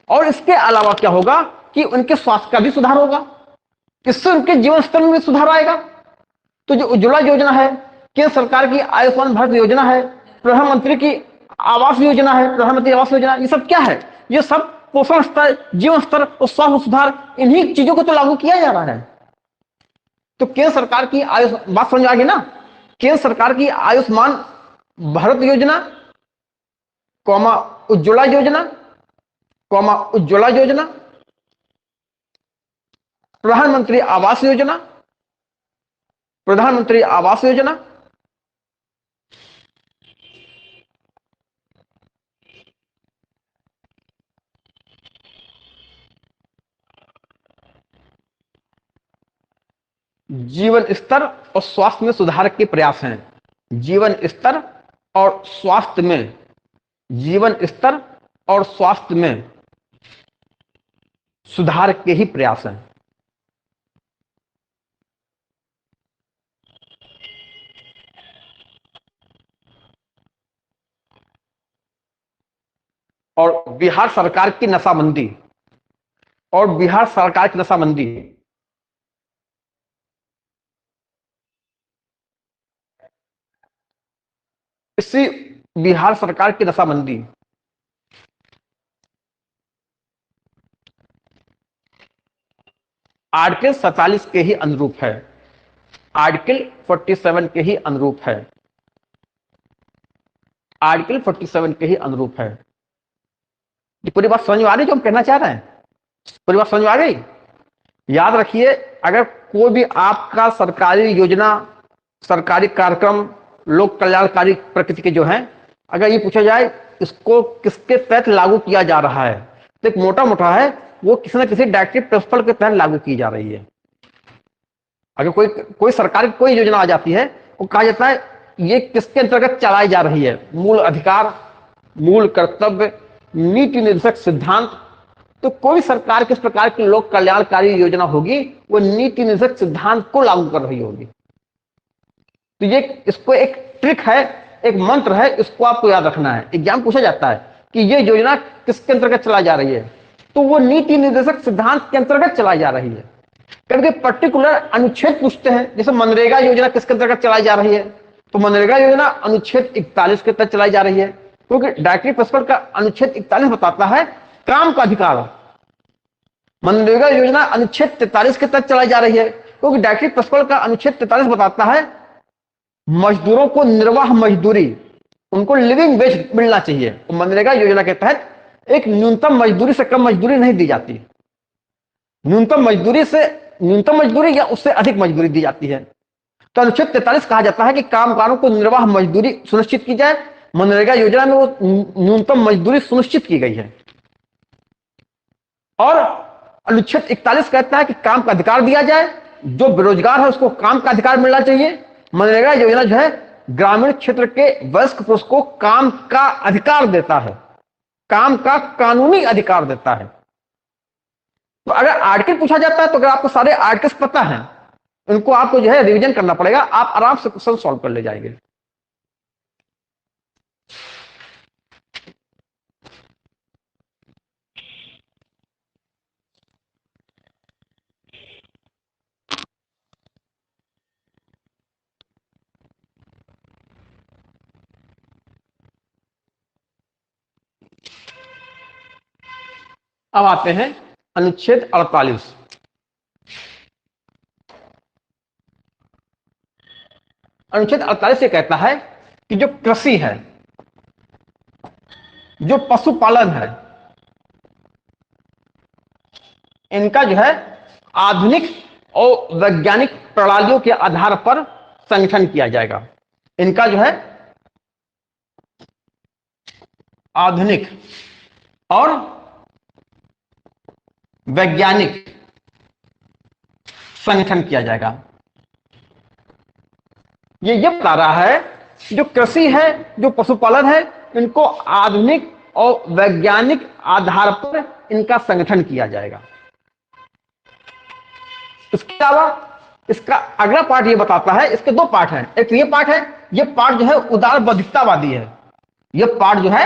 और इसके अलावा क्या होगा कि उनके स्वास्थ्य का भी सुधार होगा, इससे उनके जीवन स्तर में भी सुधार आएगा। तो जो उज्ज्वला योजना है, केंद्र सरकार की आयुष्मान भारत योजना है, प्रधानमंत्री की आवास योजना है, प्रधानमंत्री आवास योजना, ये सब क्या है? ये सब पोषण स्तर, जीवन स्तर और स्वास्थ्य सुधार, इन्हीं चीजों को तो लागू किया जा रहा है। तो केंद्र सरकार की बात समझ आ गई ना? केंद्र सरकार की आयुष्मान भारत योजना, कौमा उज्ज्वला योजना, कौमा उज्ज्वला योजना, प्रधानमंत्री आवास योजना, प्रधानमंत्री आवास योजना, जीवन स्तर और स्वास्थ्य में सुधार के प्रयास हैं। जीवन स्तर और स्वास्थ्य में, जीवन स्तर और स्वास्थ्य में सुधार के ही प्रयास हैं। और बिहार सरकार की नशाबंदी, और बिहार सरकार की नशाबंदी इसी बिहार सरकार की नशाबंदी आर्टिकल 47 के ही अनुरूप है, आर्टिकल 47 के ही अनुरूप है, आर्टिकल 47 के ही अनुरूप है। ये पूरी बात समझ में आ रही जो हम कहना चाह रहे हैं? पूरी बात समझ में आ गई? याद रखिए, अगर कोई भी आपका सरकारी योजना, सरकारी कार्यक्रम, लोक कल्याणकारी प्रकृति के जो हैं, अगर ये पूछा जाए इसको किसके तहत लागू किया जा रहा है, तो एक मोटा मोटा है वो किसी न किसी डायरेक्टिव प्रिंसिपल के तहत लागू की जा रही है। अगर कोई कोई सरकार की कोई योजना आ जाती है, वो कहा जाता है ये किसके अंतर्गत चलाई जा रही है, मूल अधिकार, मूल कर्तव्य, नीति निर्देशक सिद्धांत। तो कोई सरकार किस प्रकार की लोक कल्याणकारी योजना होगी, वो नीति निर्देशक सिद्धांत को लागू कर रही होगी। तो ये इसको एक ट्रिक है, एक मंत्र है, इसको आपको याद रखना है। एग्जाम पूछा जाता है कि ये योजना किसके अंतर्गत चलाई जा रही है, तो वो नीति निर्देशक सिद्धांत के अंतर्गत चलाई जा रही है। कभी पर्टिकुलर अनुच्छेद पूछते हैं, जैसे मनरेगा योजना किसके अंतर्गत चलाई जा रही है, तो मनरेगा योजना अनुच्छेद 41 के तहत चलाई जा रही है, क्योंकि डायरेक्टिव प्रिंसिपल का अनुच्छेद 41 बताता है काम का अधिकार। मनरेगा योजना अनुच्छेद 43 के तहत चलाई जा रही है, क्योंकि डायरेक्टिव प्रिंसिपल का अनुच्छेद 43 बताता है मजदूरों को निर्वाह मजदूरी, उनको लिविंग वेज मिलना चाहिए। तो मनरेगा योजना के तहत एक न्यूनतम मजदूरी से कम मजदूरी नहीं दी जाती, न्यूनतम मजदूरी से न्यूनतम मजदूरी या उससे अधिक मजदूरी दी जाती है। तो अनुच्छेद 43 कहा जाता है कि कामगारों को निर्वाह मजदूरी सुनिश्चित की जाए। मनरेगा योजना में वो न्यूनतम मजदूरी सुनिश्चित की गई है। और अनुच्छेद 41 कहता है कि काम का अधिकार दिया जाए, जो बेरोजगार है उसको काम का अधिकार मिलना चाहिए। मनरेगा योजना जो है ग्रामीण क्षेत्र के वयस्क पुरुष को काम का अधिकार देता है, काम का कानूनी अधिकार देता है। तो अगर आर्टिकल पूछा जाता है तो अगर आपको सारे आर्टिकल्स पता है, उनको आपको जो है रिवीजन करना पड़ेगा, आप आराम से क्वेश्चन सॉल्व कर ले जाएंगे। अब आते हैं अनुच्छेद 48। अनुच्छेद 48 ये कहता है कि जो कृषि है, जो पशुपालन है, इनका जो है आधुनिक और वैज्ञानिक प्रणालियों के आधार पर संगठन किया जाएगा। इनका जो है आधुनिक और वैज्ञानिक संगठन किया जाएगा। ये बता रहा है जो कृषि है, जो पशुपालन है, इनको आधुनिक और वैज्ञानिक आधार पर इनका संगठन किया जाएगा। इसके अलावा इसका अगला पार्ट ये बताता है, इसके दो पार्ट हैं। एक ये पार्ट है, ये पार्ट जो है उदार बौद्धिकतावादी है। ये पार्ट जो है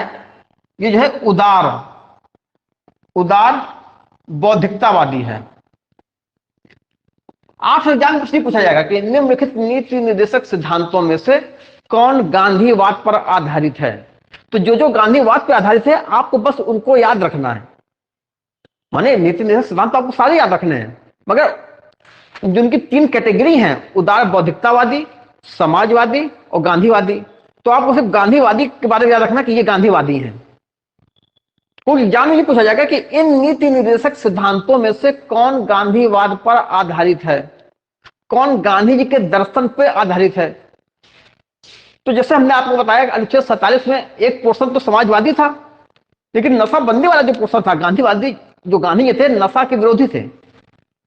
ये जो है उदार बौद्धिकतावादी है। आप एग्जाम में कुछ नहीं पूछा जाएगा कि निम्नलिखित नीति निर्देशक सिद्धांतों में से कौन गांधीवाद पर आधारित है। तो जो जो गांधीवाद पर आधारित है आपको बस उनको याद रखना है। माने नीति निर्देशक सिद्धांत तो आपको सारे याद रखने हैं, मगर जिनकी तीन कैटेगरी हैं, उदार बौद्धिकतावादी, समाजवादी और गांधीवादी, तो आपको सिर्फ गांधीवादी के बारे में याद रखना कि ये गांधीवादी हैं। कोई एग्जाम में ये पूछा जाएगा कि इन नीति निर्देशक सिद्धांतों में से कौन गांधीवाद पर आधारित है, कौन गांधी जी के दर्शन पर आधारित है। तो जैसे हमने आपको बताया अनुच्छेद 47 में एक पोर्शन तो समाजवादी था, लेकिन नशाबंदी वाला जो पोर्शन था, गांधीवादी जो गांधी जी थे नशा के विरोधी थे।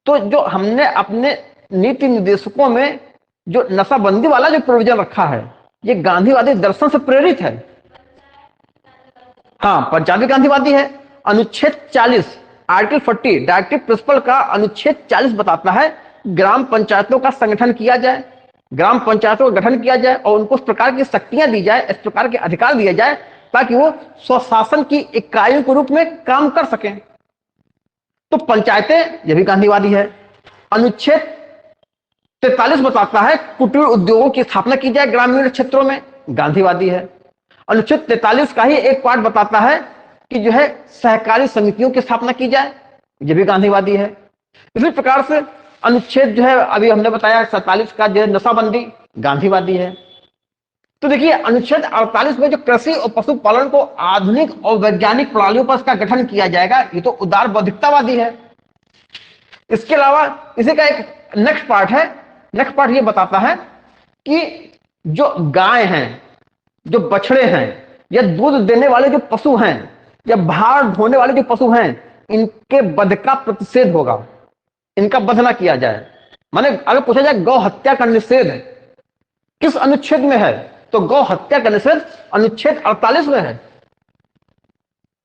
तो जो हमने अपने नीति निर्देशकों में जो नशाबंदी वाला जो प्रोविजन रखा है, ये गांधीवादी दर्शन से प्रेरित है। हाँ, पंचायती गांधीवादी है। अनुच्छेद 40 आर्टिकल 40 डायरेक्टिव प्रिंसिपल का अनुच्छेद 40 बताता है ग्राम पंचायतों का संगठन किया जाए, ग्राम पंचायतों का गठन किया जाए और उनको इस प्रकार की शक्तियां दी जाए, इस प्रकार के अधिकार दिए जाए ताकि वो स्वशासन की इकाइयों के रूप में काम कर सकें। तो पंचायतें ये भी गांधीवादी है। अनुच्छेद 43 बताता है कुटीर उद्योगों की स्थापना की जाए ग्रामीण क्षेत्रों में, गांधीवादी है। अनुच्छेद 43 का ही एक पार्ट बताता है कि जो है सहकारी समितियों की स्थापना की जाए, ये भी गांधीवादी है। इसी प्रकार से अनुच्छेद जो है अभी हमने बताया 47 का जो है नशाबंदी, गांधीवादी है। तो देखिए अनुच्छेद 48 में जो कृषि और पशुपालन को आधुनिक और वैज्ञानिक प्रणालियों पर इसका गठन किया जाएगा, ये तो उदार बौद्धिकतावादी है। इसके अलावा इसी का एक नेक्स्ट पार्ट है। नेक्स्ट पार्ट ये बताता है कि जो गाय हैं, जो बछड़े हैं, या दूध देने वाले जो पशु हैं, या भार ढोने वाले जो पशु हैं, इनके वध का प्रतिषेध होगा, इनका वध ना किया जाए। माने अगर पूछा जाए गौ हत्या का निषेध किस अनुच्छेद में है, तो गौ हत्या का निषेध अनुच्छेद 48 में है।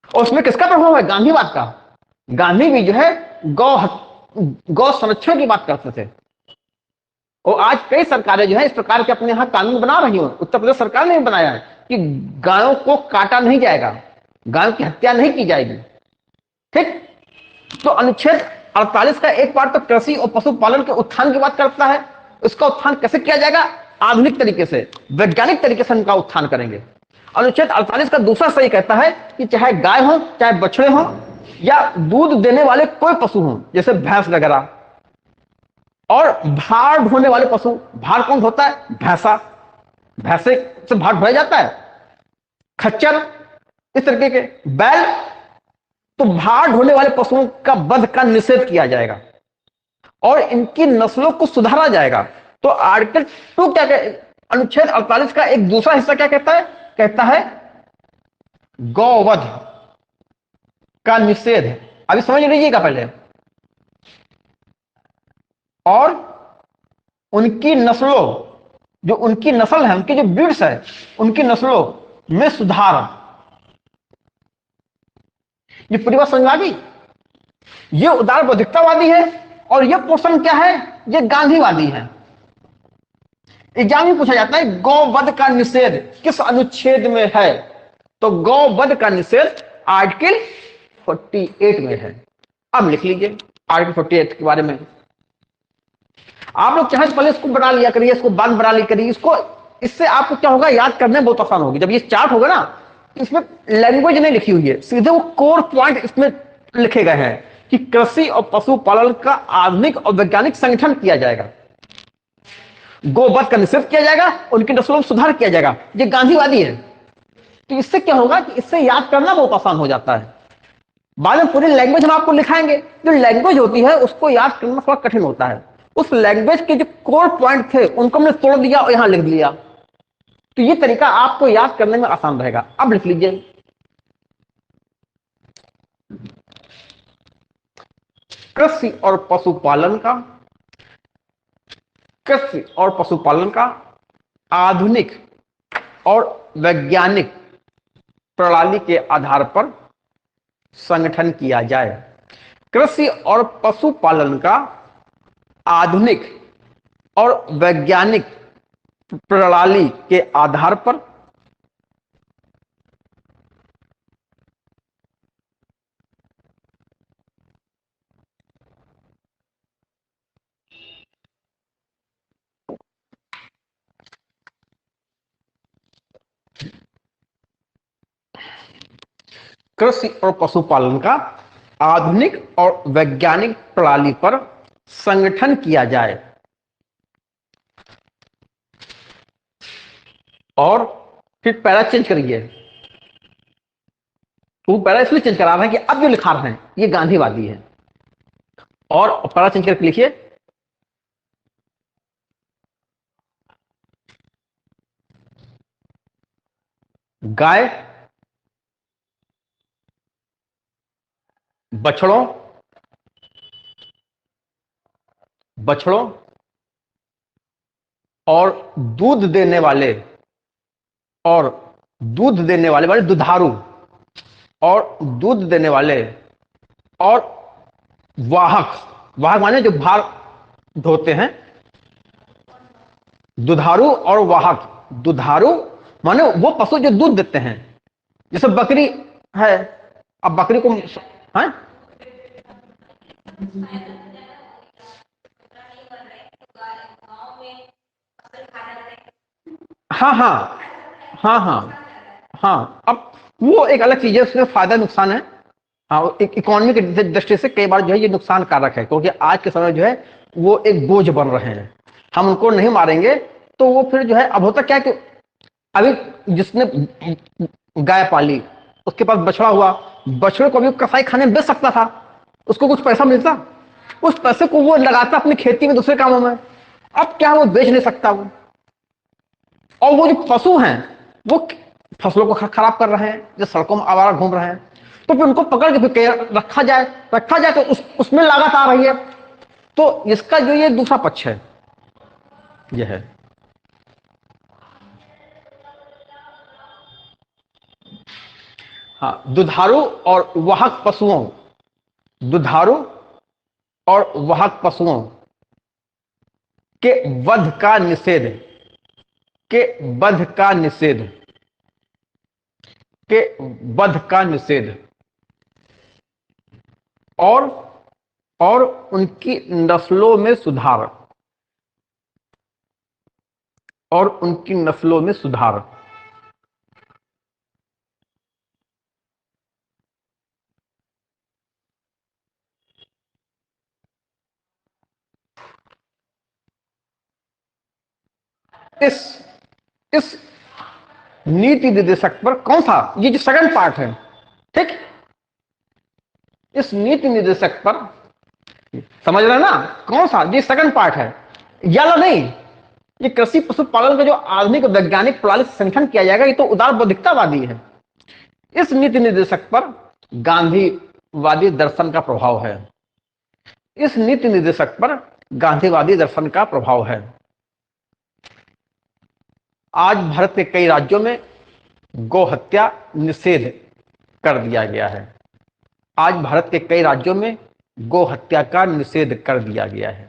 और उसमें किसका प्रभाव है? गांधीवाद का। गांधी भी जो है गौ संरक्षण की बात करते थे। और आज कई सरकारें जो है इस प्रकार के अपने यहां कानून बना रही हो। उत्तर प्रदेश सरकार ने बनाया है कि गायों को काटा नहीं जाएगा, गायों की हत्या नहीं की जाएगी। ठीक, तो अनुच्छेद 48 का एक पार्ट तो कृषि और पशुपालन के उत्थान की बात करता है। उसका उत्थान कैसे किया जाएगा? आधुनिक तरीके से, वैज्ञानिक तरीके से उनका उत्थान करेंगे। अनुच्छेद 48 का दूसरा सही कहता है कि चाहे गाय हो, चाहे बछड़े हो, या दूध देने वाले कोई पशु हो, जैसे भैंस वगैरह, और भार ढोने वाले पशु। भार कौन ढोता है? भैंसा, भैंसे से भार ढोया जाता है। खच्चर, इस तरीके के बैल। तो भार ढोने वाले पशुओं का वध का निषेध किया जाएगा और इनकी नस्लों को सुधारा जाएगा। तो आर्टिकल 2 क्या अनुच्छेद 48 का एक दूसरा हिस्सा क्या कहता है? कहता है गौवध का निषेध। अभी समझ लीजिएगा पहले। और उनकी नस्लों, जो उनकी नस्ल है, उनकी जो ब्रीड्स है, उनकी नस्लों में सुधार। ये पूरी बात समझ आ गई? ये उदार बौद्धिकतावादी है और ये पोषण क्या है? ये गांधीवादी है। एग्जाम में पूछा जाता है गौवध का निषेध किस अनुच्छेद में है, तो गौवध का निषेध आर्टिकल 48 में है। अब लिख लीजिए आर्टिकल 48 के बारे में। आप लोग चाहे पहले इसको बना लिया करिए, इसको बाद बना लिया करिए। इसको, इससे आपको क्या होगा, याद करने में बहुत आसान होगी। जब ये चार्ट होगा ना, इसमें लैंग्वेज नहीं लिखी हुई है, सीधे वो कोर पॉइंट इसमें लिखे गए हैं कि कृषि और पशुपालन का आधुनिक और वैज्ञानिक संगठन किया जाएगा, गोवध का निषेध किया जाएगा, उनकी नस्लों में सुधार किया जाएगा। ये गांधीवादी है। तो इससे क्या होगा कि इससे याद करना बहुत आसान हो जाता है। बाद में पूरी लैंग्वेज हम आपको लिखाएंगे, जो लैंग्वेज होती है उसको याद करना थोड़ा कठिन होता है। उस लैंग्वेज के जो कोर पॉइंट थे उनको हमने तोड़ दिया और यहां लिख दिया, तो ये तरीका आपको याद करने में आसान रहेगा। अब लिख लीजिए कृषि और पशुपालन का, कृषि और पशुपालन का आधुनिक और वैज्ञानिक प्रणाली के आधार पर संगठन किया जाए। कृषि और पशुपालन का आधुनिक और वैज्ञानिक प्रणाली के आधार पर कृषि और पशुपालन का आधुनिक और वैज्ञानिक प्रणाली पर संगठन किया जाए। और फिर पैरा चेंज करिए। वो पैरा इसलिए चेंज करा रहे हैं कि अब जो लिखा रहे हैं ये गांधीवादी है। और पैरा चेंज करके लिखिए गाय, बछड़ों, बछड़ों और दूध देने वाले, और दूध देने वाले दुधारू, और दूध देने वाले, और वाहक, वाहक माने जो भार ढोते हैं, दुधारू और वाहक। दुधारू माने वो पशु जो दूध देते हैं, जैसे बकरी है। अब बकरी को है? हाँ हाँ, हाँ हाँ हाँ, अब वो एक अलग चीज है, उसमें फायदा नुकसान है। हाँ, एक इकोनॉमी की दृष्टि से कई बार जो है ये नुकसान कारक है, क्योंकि आज के समय जो है वो एक बोझ बन रहे हैं। हम उनको नहीं मारेंगे तो वो फिर जो है, अब होता क्या है कि अभी जिसने गाय पाली, उसके पास बछड़ा हुआ, बछड़े को भी कसाई खाने में बेच सकता था, उसको कुछ पैसा मिलता, उस पैसे को वो लगाता अपनी खेती में, दूसरे कामों में। अब क्या वो बेच नहीं सकता वो। और वो जो पशु हैं वो फसलों को खराब कर रहे हैं, जो सड़कों में आवारा घूम रहे हैं, तो फिर उनको पकड़ के फिर रखा जाए तो उसमें लागत आ रही है। तो इसका जो ये दूसरा पक्ष है, यह है। हाँ, दुधारू और वाहक पशुओं, दुधारू और वाहक पशुओं के वध का निषेध, के वध का निषेध, के वध का निषेध, और और उनकी नस्लों में सुधार, और उनकी नस्लों में सुधार। इस इस नीति निर्देशक पर कौन सा, ये जो सेकंड पार्ट है, ठीक, इस नीति निर्देशक पर समझ रहे हैं ना, कौन सा, ये सेकंड पार्ट है, याला नहीं। ये कृषि पशुपालन का जो आधुनिक वैज्ञानिक प्रणाली से संगठन किया जाएगा, ये तो उदार बौद्धिकतावादी है। इस नीति निर्देशक पर गांधीवादी दर्शन का प्रभाव है, इस नीति निर्देशक पर गांधीवादी दर्शन का प्रभाव है। आज भारत के कई राज्यों में गौ हत्या निषेध कर दिया गया है, आज भारत के कई राज्यों में गौ हत्या का निषेध कर दिया गया है।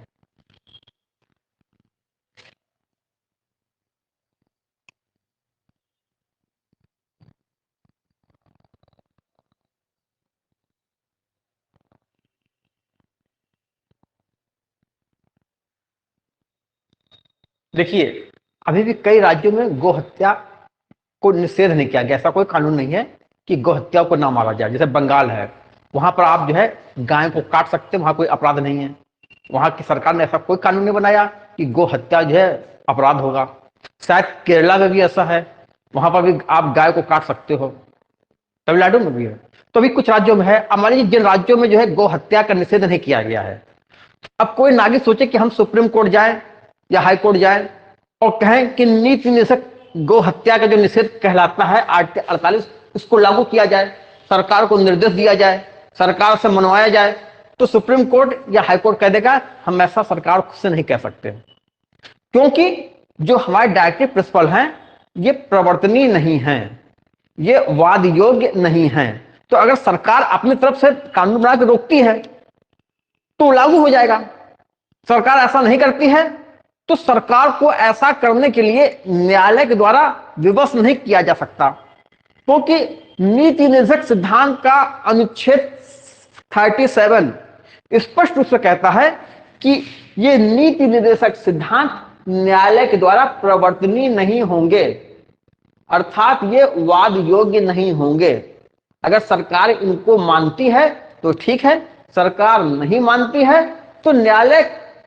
देखिए, अभी भी कई राज्यों में गौ हत्या को निषेध नहीं किया गया, ऐसा कोई कानून नहीं है कि गौ हत्या को ना मारा जाए। जैसे बंगाल है, वहां पर आप जो है गाय को काट सकते हैं, वहां कोई अपराध नहीं है। वहां की सरकार ने ऐसा कोई कानून नहीं बनाया कि गौ हत्या जो है अपराध होगा। शायद केरला में भी ऐसा है, वहां पर भी आप गाय को काट सकते हो, तमिलनाडु में भी है। तो अभी कुछ राज्यों में है, हमारे जिन राज्यों में जो है गौ हत्या का निषेध नहीं किया गया है, अब कोई नागरिक सोचे कि हम सुप्रीम कोर्ट जाए या हाई कोर्ट जाए और कहें कि नीति निषेध गौ हत्या का जो निषेध कहलाता है आर्टिकल 48, इसको लागू किया जाए, सरकार को निर्देश दिया जाए, सरकार से मनवाया जाए, तो सुप्रीम कोर्ट या हाई कोर्ट कह देगा हम ऐसा सरकार से नहीं कह सकते, क्योंकि जो हमारे डायरेक्टिव प्रिंसिपल हैं ये प्रवर्तनीय नहीं है, ये वाद योग्य नहीं है। तो अगर सरकार अपनी तरफ से कानून बना के रोकती है तो लागू हो जाएगा, सरकार ऐसा नहीं करती है तो सरकार को ऐसा करने के लिए न्यायालय के द्वारा विवश नहीं किया जा सकता, क्योंकि नीति निर्देशक सिद्धांत का अनुच्छेद 37 स्पष्ट रूप से कहता है कि ये नीति निर्देशक सिद्धांत न्यायालय के द्वारा प्रवर्तनीय नहीं होंगे, अर्थात ये वाद योग्य नहीं होंगे। अगर सरकार इनको मानती है तो ठीक है, सरकार नहीं मानती है तो न्यायालय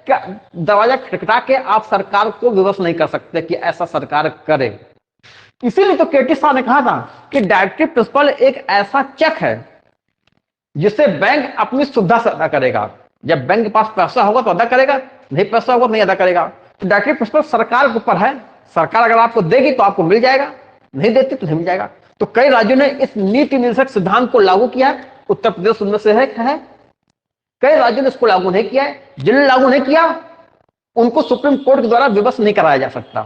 का दरवाजा खटखटा के आप सरकार को विवश नहीं कर सकते कि ऐसा सरकार करे। इसीलिए तो केटी शाह ने कहा था कि डायरेक्टिव प्रिंसिपल एक ऐसा चेक है जिसे बैंक अपनी सुविधा से अदा करेगा। जब बैंक के पास पैसा होगा तो अदा करेगा, नहीं पैसा होगा तो नहीं अदा करेगा। तो डायरेक्टिव प्रिंसिपल सरकार के ऊपर है, सरकार अगर आपको देगी तो आपको मिल जाएगा, नहीं देती तो नहीं मिल जाएगा। तो कई राज्यों ने इस नीति निर्देशक सिद्धांत को लागू किया है, उत्तर प्रदेश उनमें से है। कई राज्यों ने इसको लागू नहीं किया है, जिन्होंने लागू नहीं किया उनको सुप्रीम कोर्ट के द्वारा विवश नहीं कराया जा सकता।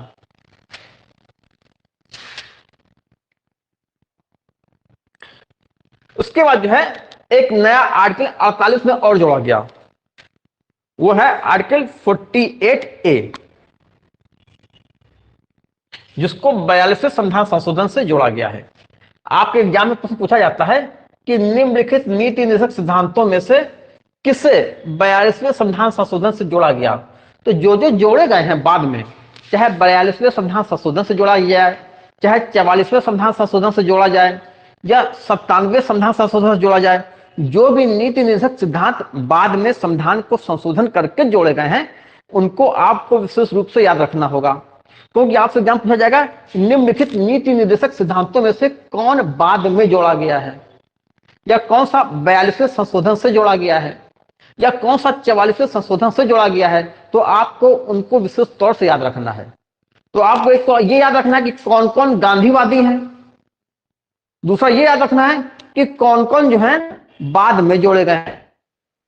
उसके बाद जो है एक नया आर्टिकल 48 में और जोड़ा गया, वो है आर्टिकल 48A, जिसको 42वें संविधान संशोधन से जोड़ा गया है। आपके एग्जाम में प्रश्न पूछा जाता है कि निम्नलिखित नीति निर्देशक सिद्धांतों में से किसे 42वें संविधान संशोधन से जोड़ा गया। तो जो जो जोड़े गए हैं बाद में, चाहे 42वें संविधान संशोधन से जोड़ा गया है, चाहे 44वें संविधान संशोधन से जोड़ा जाए या 97वें संविधान संशोधन से जोड़ा जाए, जो भी नीति निर्देशक सिद्धांत बाद में संविधान को संशोधन करके जोड़े गए हैं, उनको आपको विशेष रूप से याद रखना होगा, क्योंकि आपसे एग्जाम पूछा जाएगा निम्नलिखित नीति निर्देशक सिद्धांतों में से कौन बाद में जोड़ा गया है, या कौन सा 42वें संशोधन से जोड़ा गया है, या कौन सा 44वें संशोधन से जोड़ा गया है। तो आपको उनको विशेष तौर से याद रखना है। तो आपको एक तो ये याद रखना है कि कौन कौन गांधीवादी हैं, दूसरा ये याद रखना है कि कौन कौन जो है बाद में जोड़े गए हैं।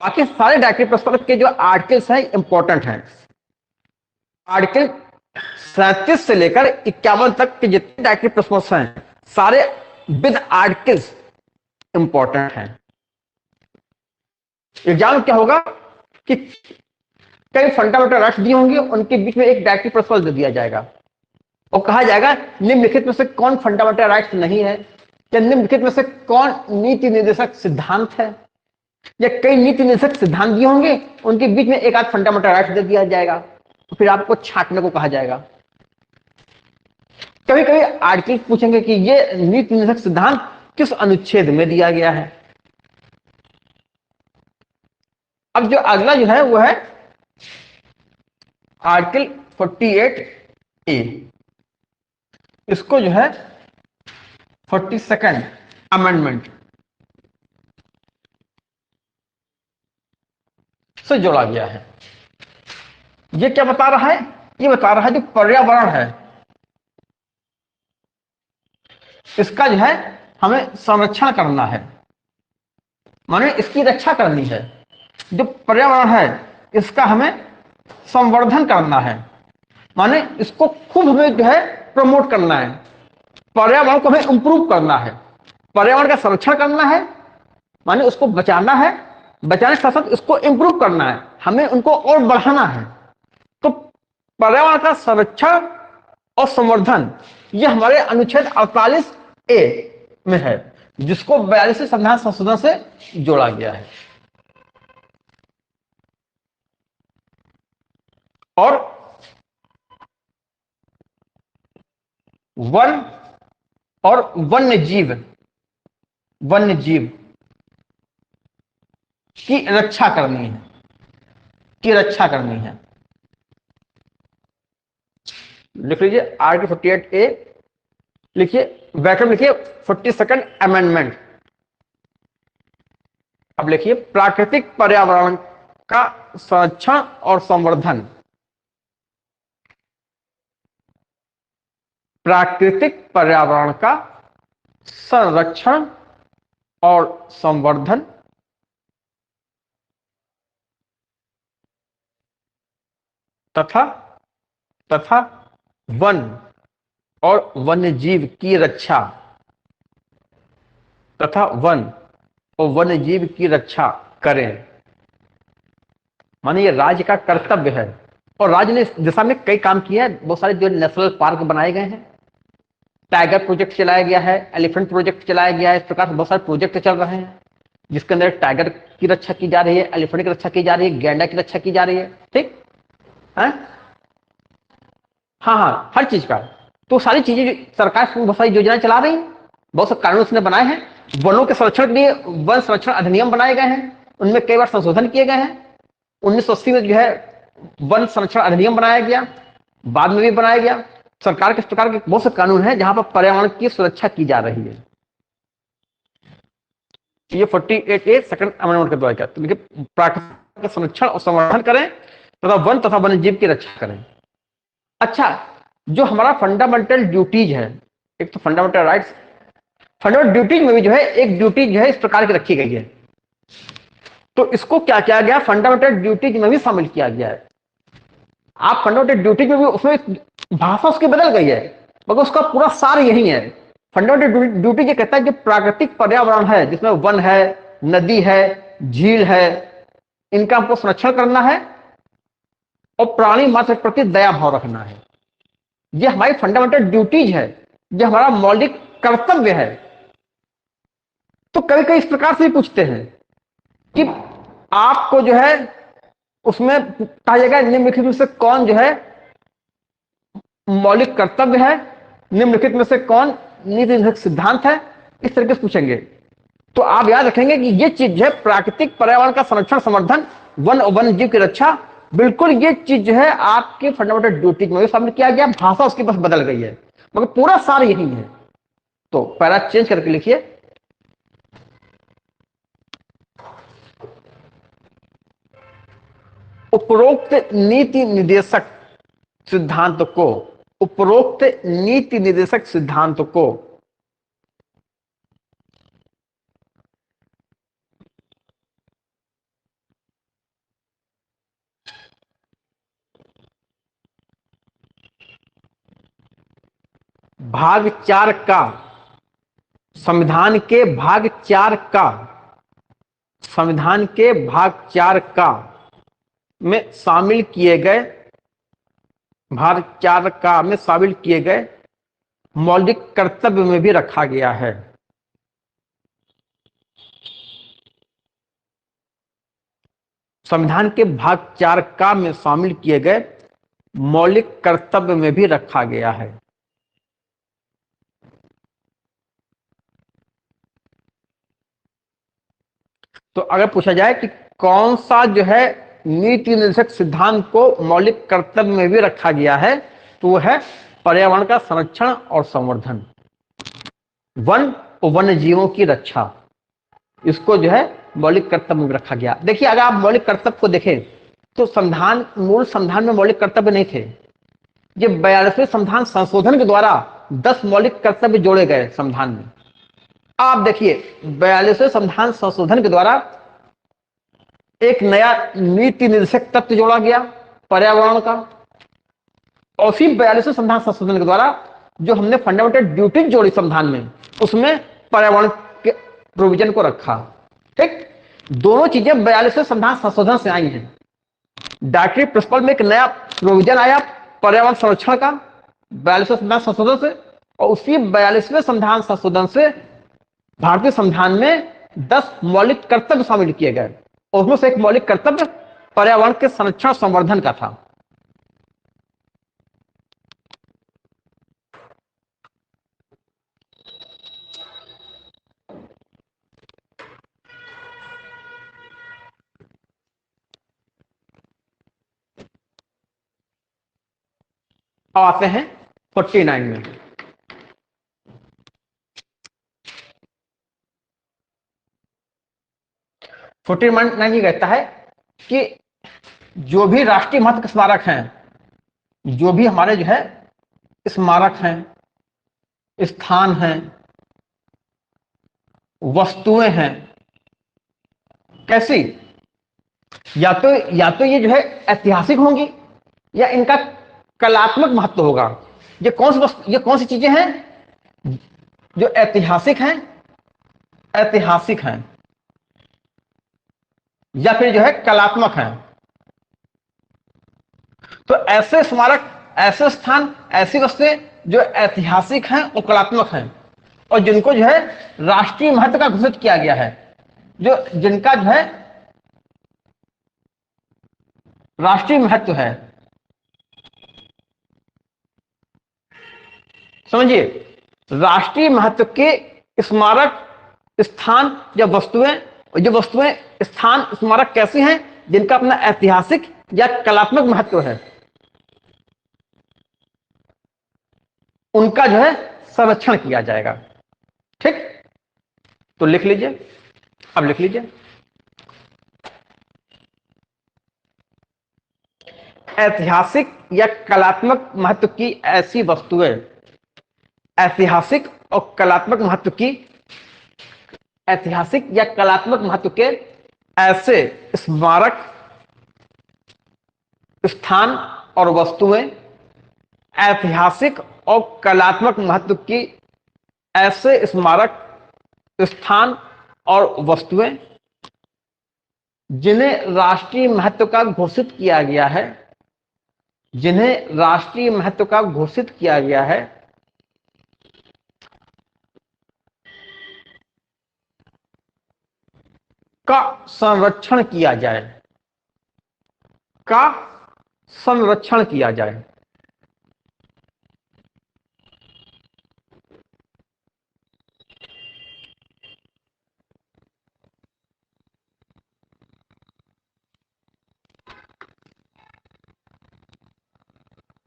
बाकी सारे डायरेक्टिव प्रस्ताव के जो आर्टिकल्स हैं इंपॉर्टेंट हैं। आर्टिकल 37 से लेकर 51 तक के जितने डायरेक्टिव प्रस्ताव हैं सारे विद आर्टिकल्स इंपॉर्टेंट हैं। एग्जाम में क्या होगा कि कई फंडामेंटल राइट्स दिए होंगे, उनके बीच में एक डायरेक्टिव प्रस्ताव दे दिया जाएगा और कहा जाएगा निम्नलिखित में से कौन फंडामेंटल राइट्स नहीं है, या निम्नलिखित में से कौन नीति निर्देशक सिद्धांत है, या कई नीति निर्देशक सिद्धांत दिए होंगे, उनके बीच में एक आध फंडामेंटल राइट्स दे दिया जाएगा, तो फिर आपको छांटने को कहा जाएगा। कभी कभी आर्टिकल पूछेंगे कि ये नीति निर्देशक सिद्धांत किस अनुच्छेद में दिया गया है। अब जो अगला जो है वो है आर्टिकल 48A, इसको जो है 42nd अमेंडमेंट से जोड़ा गया है। ये क्या बता रहा है? ये बता रहा है जो पर्यावरण है इसका जो है हमें संरक्षण करना है, माने इसकी रक्षा करनी है। जो पर्यावरण है इसका हमें संवर्धन करना है, माने इसको खूब हमें जो है प्रमोट करना है, पर्यावरण को हमें इंप्रूव करना है, पर्यावरण का संरक्षण करना है, माने उसको बचाना है, बचाने के साथ साथ इसको इंप्रूव करना है, हमें उनको और बढ़ाना है। तो पर्यावरण का संरक्षण और संवर्धन ये हमारे अनुच्छेद 48A में है, जिसको 42वें संविधान संशोधन से जोड़ा गया है। और वन और वन्य जीव की रक्षा करनी है, लिख लीजिए आर्टिकल 48A, लिखिए व्याकरण, लिखिए 42nd अमेंडमेंट। अब लिखिए प्राकृतिक पर्यावरण का संरक्षण और संवर्धन, प्राकृतिक पर्यावरण का संरक्षण और संवर्धन तथा वन और वन्य जीव की रक्षा करें। माने ये राज्य का कर्तव्य है, और राज्य ने इस दिशा में कई काम किए हैं। बहुत सारे जो नेशनल पार्क बनाए गए हैं, टाइगर प्रोजेक्ट चलाया गया है, एलिफेंट प्रोजेक्ट चलाया गया है, इस प्रकार से बहुत सारे प्रोजेक्ट चल रहे हैं जिसके अंदर टाइगर की रक्षा की जा रही है, एलिफेंट की रक्षा की जा रही है, गैंडा की रक्षा की जा रही है। ठीक है, हाँ, हर चीज का। तो सारी चीजें सरकार बहुत सारी योजनाएं चला रही है, बहुत से कानून उसने बनाए हैं। वनों के संरक्षण के लिए वन संरक्षण अधिनियम बनाए गए हैं, उनमें कई बार संशोधन किए गए हैं। 1980 में जो है वन संरक्षण अधिनियम बनाया गया, बाद में भी बनाया गया। सरकार के इस प्रकार के बहुत से कानून हैं जहां पर पर्यावरण की सुरक्षा की जा रही है। ये 48A सेकंड अमेंडमेंट के द्वारा किया। तो देखिए प्राकृतिक का संरक्षण और संवर्धन करें तथा वन तथा वन्य जीव की रक्षा करें। अच्छा, जो हमारा फंडामेंटल ड्यूटीज है, एक तो फंडामेंटल राइट्स, फंडामेंटल ड्यूटीज में भी जो है एक ड्यूटी जो है इस प्रकार की रखी गई है। तो इसको क्या किया गया, फंडामेंटल ड्यूटीज में भी शामिल किया गया है। आप फंडामेंटल ड्यूटीज में भी, उसमें भाषा उसकी बदल गई है मगर उसका पूरा सार यही है। फंडामेंटल ड्यूटी ये कहता है कि प्राकृतिक पर्यावरण है जिसमें वन है, नदी है, झील है, इनका हमको संरक्षण करना है और प्राणी मात्र के प्रति दया भाव रखना है। ये हमारी फंडामेंटल ड्यूटीज है, ये हमारा मौलिक कर्तव्य है। तो कभी कभी इस प्रकार से भी पूछते हैं कि आपको जो है उसमें कहा जाएगा निम्नलिखित में से कौन जो है मौलिक कर्तव्य है निम्नलिखित में से कौन नीति निर्धारक सिद्धांत है, इस तरीके से पूछेंगे। तो आप याद रखेंगे कि ये चीज जो है प्राकृतिक पर्यावरण का संरक्षण, संवर्धन, वन जीव की रक्षा, बिल्कुल ये चीज जो है आपके फंडामेंटल ड्यूटी में शामिल किया गया, भाषा उसकी बस बदल गई है, मगर पूरा सार यही है। तो पैरा चेंज करके लिखिए, उपरोक्त नीति निर्देशक सिद्धांत को, उपरोक्त नीति निर्देशक सिद्धांत को भाग 4 का, संविधान के भाग 4 का, संविधान के भाग 4 का में शामिल किए गए, भाग 4 का में शामिल किए गए मौलिक कर्तव्य में भी रखा गया है। संविधान के भाग 4 का में शामिल किए गए मौलिक कर्तव्य में भी रखा गया है। तो अगर पूछा जाए कि कौन सा जो है नीति निर्देशक सिद्धांत को मौलिक कर्तव्य में भी रखा गया है, तो वो है पर्यावरण का संरक्षण और संवर्धन, वन और वन्य जीवों की रक्षा, इसको जो है मौलिक कर्तव्य में रखा गया। देखिए अगर आप मौलिक कर्तव्य को देखें तो संविधान, मूल संविधान में मौलिक कर्तव्य नहीं थे। ये 42वें संविधान संशोधन के द्वारा 10 मौलिक कर्तव्य जोड़े गए संविधान में। आप देखिए 42वें संविधान संशोधन के द्वारा एक नया नीति निर्देशक तत्व जोड़ा गया पर्यावरण का, और फिर 42वें संविधान संशोधन के द्वारा जो हमने फंडामेंटल ड्यूटीज जोड़ी संविधान में, उसमें पर्यावरण के प्रोविजन को रखा। ठीक, दोनों चीजें 42वें संविधान संशोधन से आई हैं। डायरेक्टिव प्रिंसिपल में एक नया प्रोविजन आया पर्यावरण संरक्षण का 42वें संविधान संशोधन से, और उसी 42वें संविधान संशोधन से भारतीय संविधान में 10 मौलिक कर्तव्य शामिल किए गए, और उसमें से एक मौलिक कर्तव्य पर्यावरण के संरक्षण संवर्धन का था। अब आते हैं 49 में। फोर्टी नाइन ये कहता है कि जो भी राष्ट्रीय महत्व के स्मारक हैं, जो भी हमारे जो है स्मारक हैं, स्थान हैं, वस्तुएं हैं, कैसी, या तो ये जो है ऐतिहासिक होंगी या इनका कलात्मक महत्व होगा। ये कौन सी चीजें हैं जो ऐतिहासिक हैं, ऐतिहासिक हैं या फिर जो है कलात्मक हैं। तो ऐसे स्मारक, ऐसे स्थान, ऐसी वस्तुएं जो ऐतिहासिक हैं और कलात्मक हैं, और जिनको जो है राष्ट्रीय महत्व का घोषित किया गया है, जो जिनका जो है राष्ट्रीय महत्व है। समझिए, राष्ट्रीय महत्व के स्मारक, स्थान या वस्तुएं, जो वस्तुएं, स्थान, स्मारक कैसे हैं जिनका अपना ऐतिहासिक या कलात्मक महत्व है, उनका जो है संरक्षण किया जाएगा। ठीक, तो लिख लीजिए, अब लिख लीजिए, ऐतिहासिक या कलात्मक महत्व की ऐसी वस्तुएं, ऐतिहासिक और कलात्मक महत्व की, ऐतिहासिक या कलात्मक महत्व के ऐसे स्मारक, स्थान और वस्तुएं, ऐतिहासिक और कलात्मक महत्व की ऐसे स्मारक, स्थान और वस्तुएं जिन्हें राष्ट्रीय महत्व का घोषित किया गया है, जिन्हें राष्ट्रीय महत्व का घोषित किया गया है, का संरक्षण किया जाए, का संरक्षण किया जाए।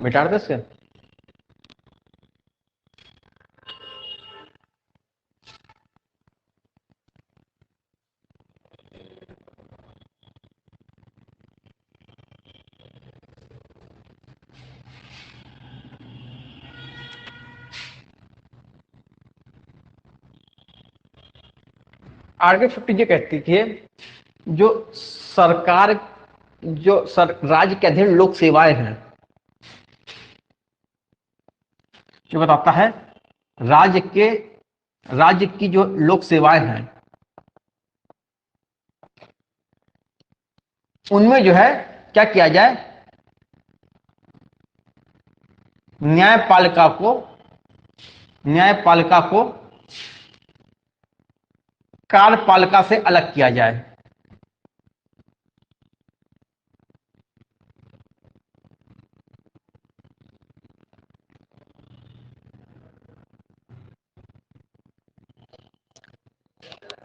मिटा दे इसके। आर्टिकल 50 ये कहती है जो सरकार, राज्य के अधीन लोक सेवाएं हैं, जो बताता है राज्य की जो लोक सेवाएं हैं उनमें जो है क्या किया जाए, न्यायपालिका को कार्यपालिका से अलग किया जाए।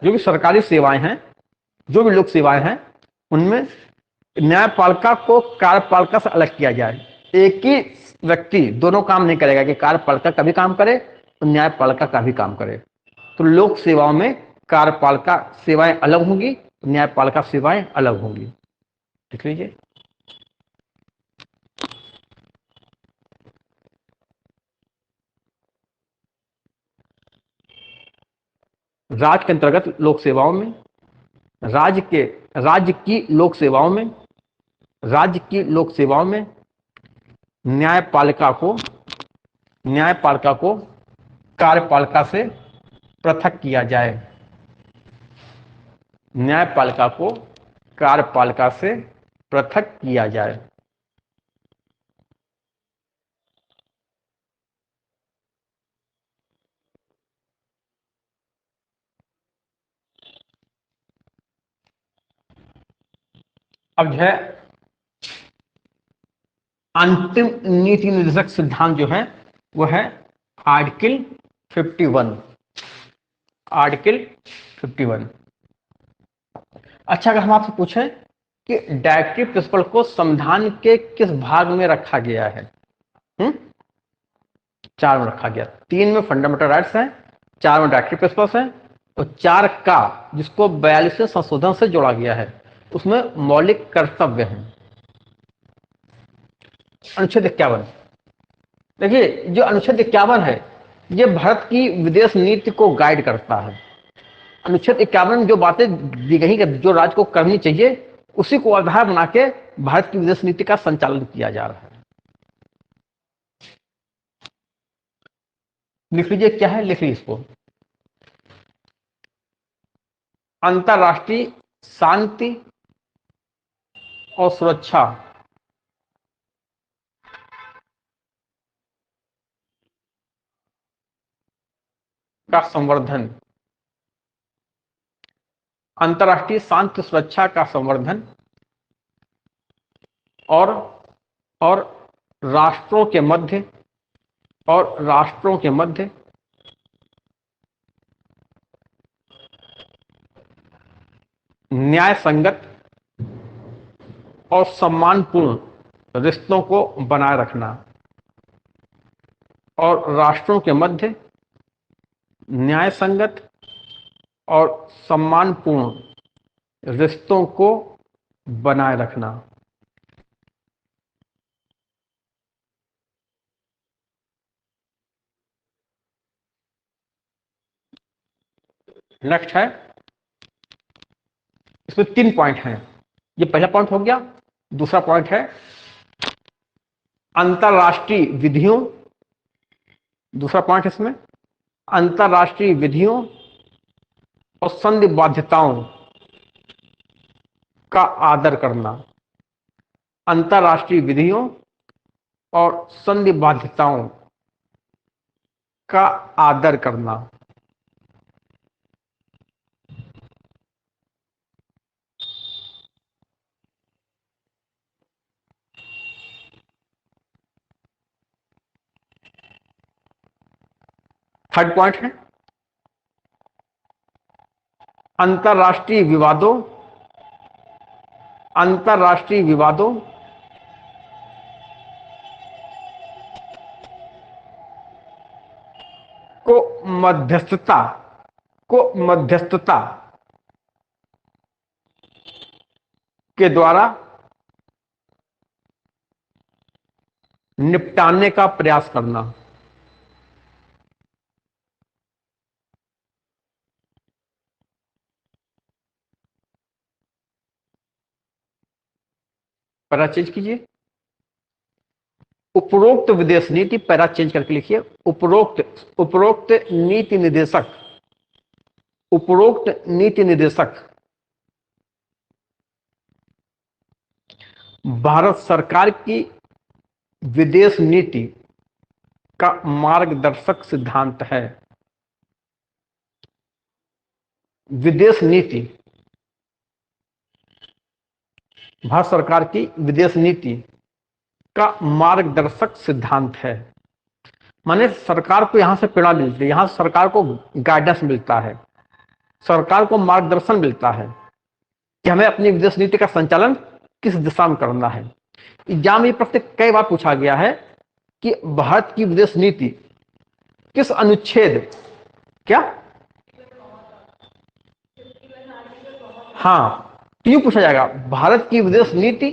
जो भी सरकारी सेवाएं हैं, जो भी लोक सेवाएं हैं, उनमें न्यायपालिका को कार्यपालिका से अलग किया जाए। एक ही व्यक्ति दोनों काम नहीं करेगा कि कार्यपालिका का भी काम करे और न्यायपालिका का भी काम करे। तो लोक सेवाओं में कार्यपालिका सेवाएं अलग होंगी, न्यायपालिका सेवाएं अलग होंगी। देख लीजिए। राज्य के अंतर्गत लोक सेवाओं में, राज्य की लोक सेवाओं में न्यायपालिका को कार्यपालिका से पृथक किया जाए। न्यायपालिका को कार्यपालिका से पृथक किया जाए। अब जो है अंतिम नीति निर्देशक सिद्धांत जो है वो है आर्टिकल 51। आर्टिकल 51। अच्छा, अगर हम आपसे पूछें कि डायरेक्टिव प्रिंसिपल को संविधान के किस भाग में रखा गया है? 4 में रखा गया। 3 में फंडामेंटल राइट्स हैं, 4 में डायरेक्टिव प्रिंसिपल्स हैं, और 4 का जिसको 42वें संशोधन से जोड़ा गया है उसमें मौलिक कर्तव्य हैं। अनुच्छेद 51। देखिए, जो अनुच्छेद 51 है ये भारत की विदेश नीति को गाइड करता है। अनुच्छेद 51 में जो बातें दी गई जो राज्य को करनी चाहिए उसी को आधार बना के भारत की विदेश नीति का संचालन किया जा रहा है। लिख लीजिए, क्या है, लिख लीजिए इसको। अंतरराष्ट्रीय शांति और सुरक्षा का संवर्धन, अंतरराष्ट्रीय शांति सुरक्षा का संवर्धन और राष्ट्रों के मध्य न्याय संगत और सम्मानपूर्ण रिश्तों को बनाए रखना, और राष्ट्रों के मध्य न्याय संगत और सम्मानपूर्ण रिश्तों को बनाए रखना। नेक्स्ट है, इसमें 3 पॉइंट हैं। ये पहला पॉइंट हो गया। दूसरा पॉइंट है अंतरराष्ट्रीय विधियों। दूसरा पॉइंट इसमें अंतरराष्ट्रीय विधियों और संधि बाध्यताओं का आदर करना। अंतरराष्ट्रीय विधियों और संधि बाध्यताओं का आदर करना। थर्ड पॉइंट है अंतरराष्ट्रीय विवादों मध्यस्थता मध्यस्थता के द्वारा निपटाने का प्रयास करना। पैरा चेंज कीजिए। उपरोक्त विदेश नीति, पैरा चेंज करके लिखिए, उपरोक्त नीति निर्देशक, उपरोक्त नीति निर्देशक भारत सरकार की विदेश नीति का मार्गदर्शक सिद्धांत है। विदेश नीति, भारत सरकार की विदेश नीति का मार्गदर्शक सिद्धांत है। माने सरकार को यहां से प्रेरणा मिलती है, यहां सरकार को गाइडेंस मिलता है, सरकार को मार्गदर्शन मिलता है कि हमें अपनी विदेश नीति का संचालन किस दिशा में करना है। एग्जाम में प्रश्न कई बार पूछा गया है कि भारत की विदेश नीति किस अनुच्छेद, क्या, हाँ, क्यों पूछा जाएगा, भारत की विदेश नीति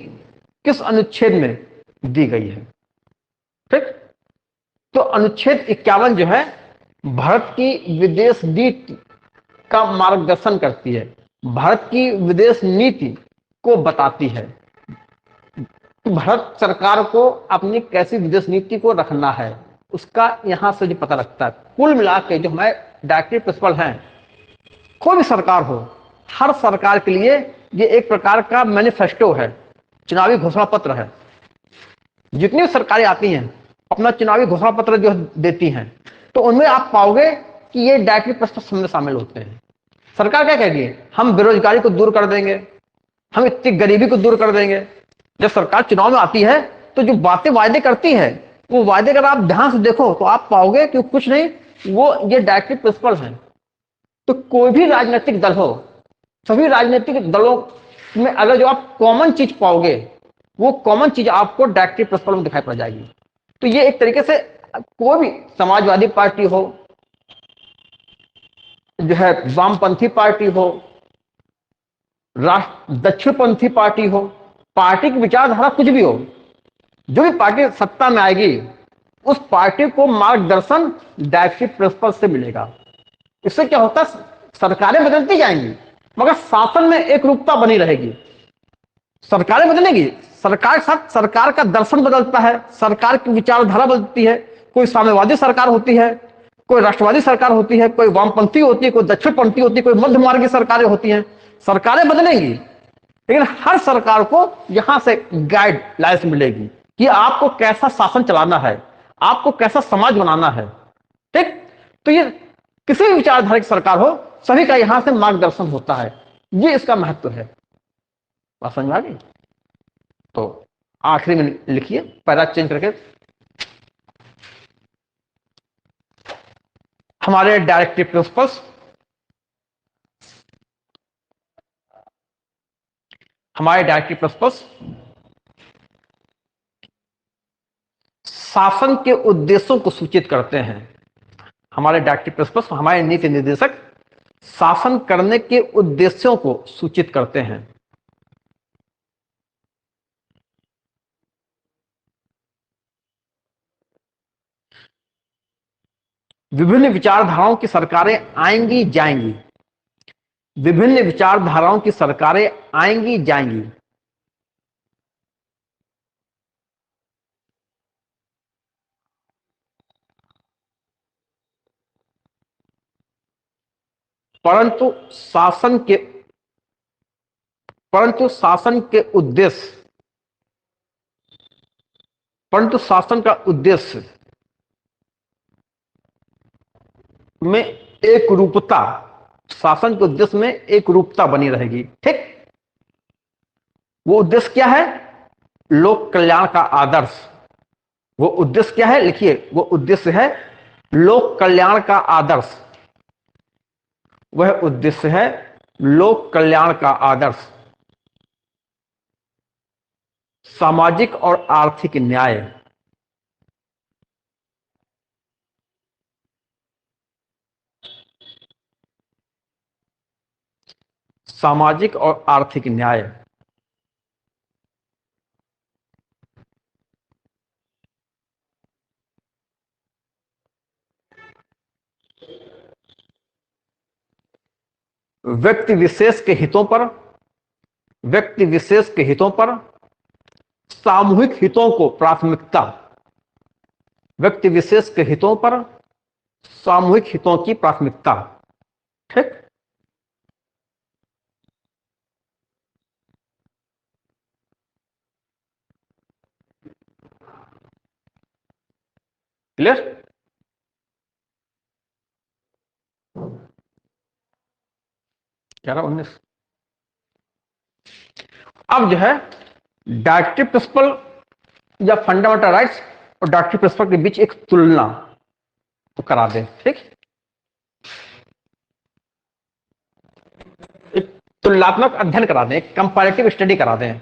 किस अनुच्छेद में दी गई है। ठीक, तो अनुच्छेद 51 जो है भारत की विदेश नीति का मार्गदर्शन करती है, भारत की विदेश नीति को बताती है, भारत सरकार को अपनी कैसी विदेश नीति को रखना है, उसका यहां से जो पता लगता है। कुल मिला के जो हमारे डायरेक्टिव प्रिंसिपल हैं, कोई भी सरकार हो, हर सरकार के लिए ये एक प्रकार का मैनिफेस्टो है, चुनावी घोषणा पत्र है। जितनी भी सरकारें आती हैं अपना चुनावी घोषणा पत्र जो देती हैं, तो उनमें आप पाओगे कि ये डायरेक्टिव प्रिंसिपल में शामिल होते हैं। सरकार क्या कह रही है, हम बेरोजगारी को दूर कर देंगे, हम इतनी गरीबी को दूर कर देंगे। जब सरकार चुनाव में आती है तो जो बातें वायदे करती है, वो वायदे अगर आप ध्यान से देखो तो आप पाओगे कि कुछ नहीं, वो ये डायरेक्टिव प्रिंसिपल हैं। तो कोई भी राजनीतिक दल हो, सभी राजनीतिक दलों में अगर जो आप कॉमन चीज पाओगे, वो कॉमन चीज आपको डायरेक्टिव प्रिंसिपल में दिखाई पड़ जाएगी। तो ये एक तरीके से कोई भी समाजवादी पार्टी हो, जो है वामपंथी पार्टी हो, राष्ट्र दक्षिणपंथी पार्टी हो, पार्टी की विचारधारा कुछ भी हो, जो भी पार्टी सत्ता में आएगी उस पार्टी को मार्गदर्शन डायरेक्टिव प्रिंसिपल से मिलेगा। इससे क्या होता है, सरकारें बदलती जाएंगी मगर शासन में एक रूपता बनी रहेगी। सरकारें बदलेगी, सरकार के साथ सरकार का दर्शन बदलता है, सरकार की विचारधारा बदलती है। कोई साम्यवादी सरकार होती है, कोई राष्ट्रवादी सरकार होती है, कोई वामपंथी होती है, कोई दक्षिणपंथी होती है, कोई मध्य मार्गी सरकारें होती हैं। सरकारें बदलेंगी लेकिन हर सरकार को यहां से गाइडलाइंस मिलेगी कि आपको कैसा शासन चलाना है, आपको कैसा समाज बनाना है। ठीक, तो ये किसी भी विचारधारा की सरकार हो, सभी का यहां से मार्गदर्शन होता है। ये इसका महत्व है। बात समझ में आ गई? तो आखिरी में लिखिए, पैरा चेंज करके, हमारे डायरेक्टिव प्रिंसिपल्स, हमारे डायरेक्टिव प्रिंसिपल्स शासन के उद्देश्यों को सूचित करते हैं। हमारे डायरेक्टिव प्रिंसिपल्स, हमारे नीति निर्देशक शासन करने के उद्देश्यों को सूचित करते हैं। विभिन्न विचारधाराओं की सरकारें आएंगी जाएंगी, विभिन्न विचारधाराओं की सरकारें आएंगी जाएंगी, परंतु शासन के उद्देश्य, परंतु शासन का उद्देश्य में एक रूपता, शासन के उद्देश्य में एक रूपता बनी रहेगी। ठीक, वो उद्देश्य क्या है, लोक कल्याण का आदर्श। वो उद्देश्य क्या है, लिखिए, वो उद्देश्य है लोक कल्याण का आदर्श। वह उद्देश्य है लोक कल्याण का आदर्श, सामाजिक और आर्थिक न्याय, सामाजिक और आर्थिक न्याय। व्यक्ति विशेष के हितों पर, व्यक्ति विशेष के हितों पर सामूहिक हितों को प्राथमिकता, व्यक्ति विशेष के हितों पर सामूहिक हितों की प्राथमिकता। ठीक, क्लियर? 11-19। अब जो है डायरेक्टिव प्रिंसिपल या फंडामेंटल राइट्स और डायरेक्टिव प्रिंसिपल के बीच एक तुलना तो करा दें। ठीक, एक तुलनात्मक अध्ययन करा दें, एक कंपैरेटिव स्टडी करा दें।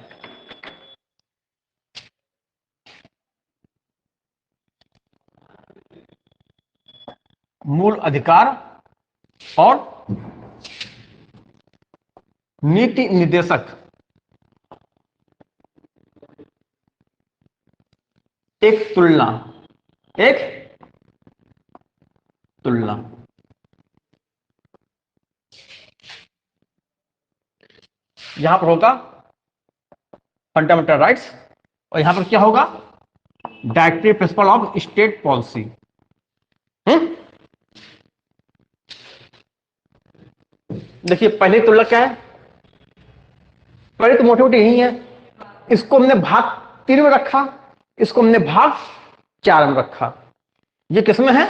मूल अधिकार और नीति निर्देशक, एक तुलना, एक तुलना। यहां पर होगा फंडामेंटल राइट्स और यहां पर क्या होगा, directive principle of state policy. देखिए पहले तुलना क्या है, पहले तो मोटी मोटी यही है, इसको हमने भाग 3 में रखा, इसको हमने भाग 4 में रखा। ये किसमें है,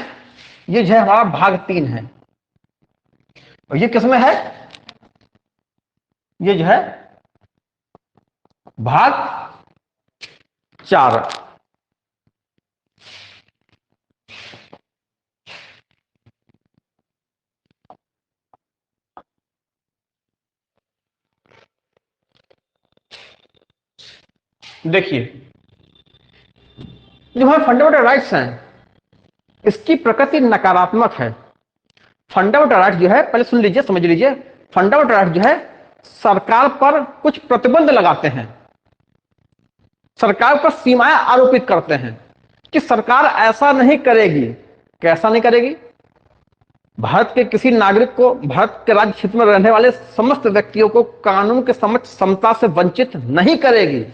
ये जो है हमारा भाग 3 है, और ये किसमें है, ये जो है भाग 4। देखिए जो हमारे फंडामेंटल राइट्स हैं इसकी प्रकृति नकारात्मक है। फंडामेंटल राइट्स जो है, पहले सुन लीजिए, समझ लीजिए, फंडामेंटल राइट्स जो है सरकार पर कुछ प्रतिबंध लगाते हैं, सरकार पर सीमाएं आरोपित करते हैं कि सरकार ऐसा नहीं करेगी। कैसा नहीं करेगी, भारत के किसी नागरिक को, भारत के राज्य क्षेत्र में रहने वाले समस्त व्यक्तियों को कानून के समक्ष समता से वंचित नहीं करेगी,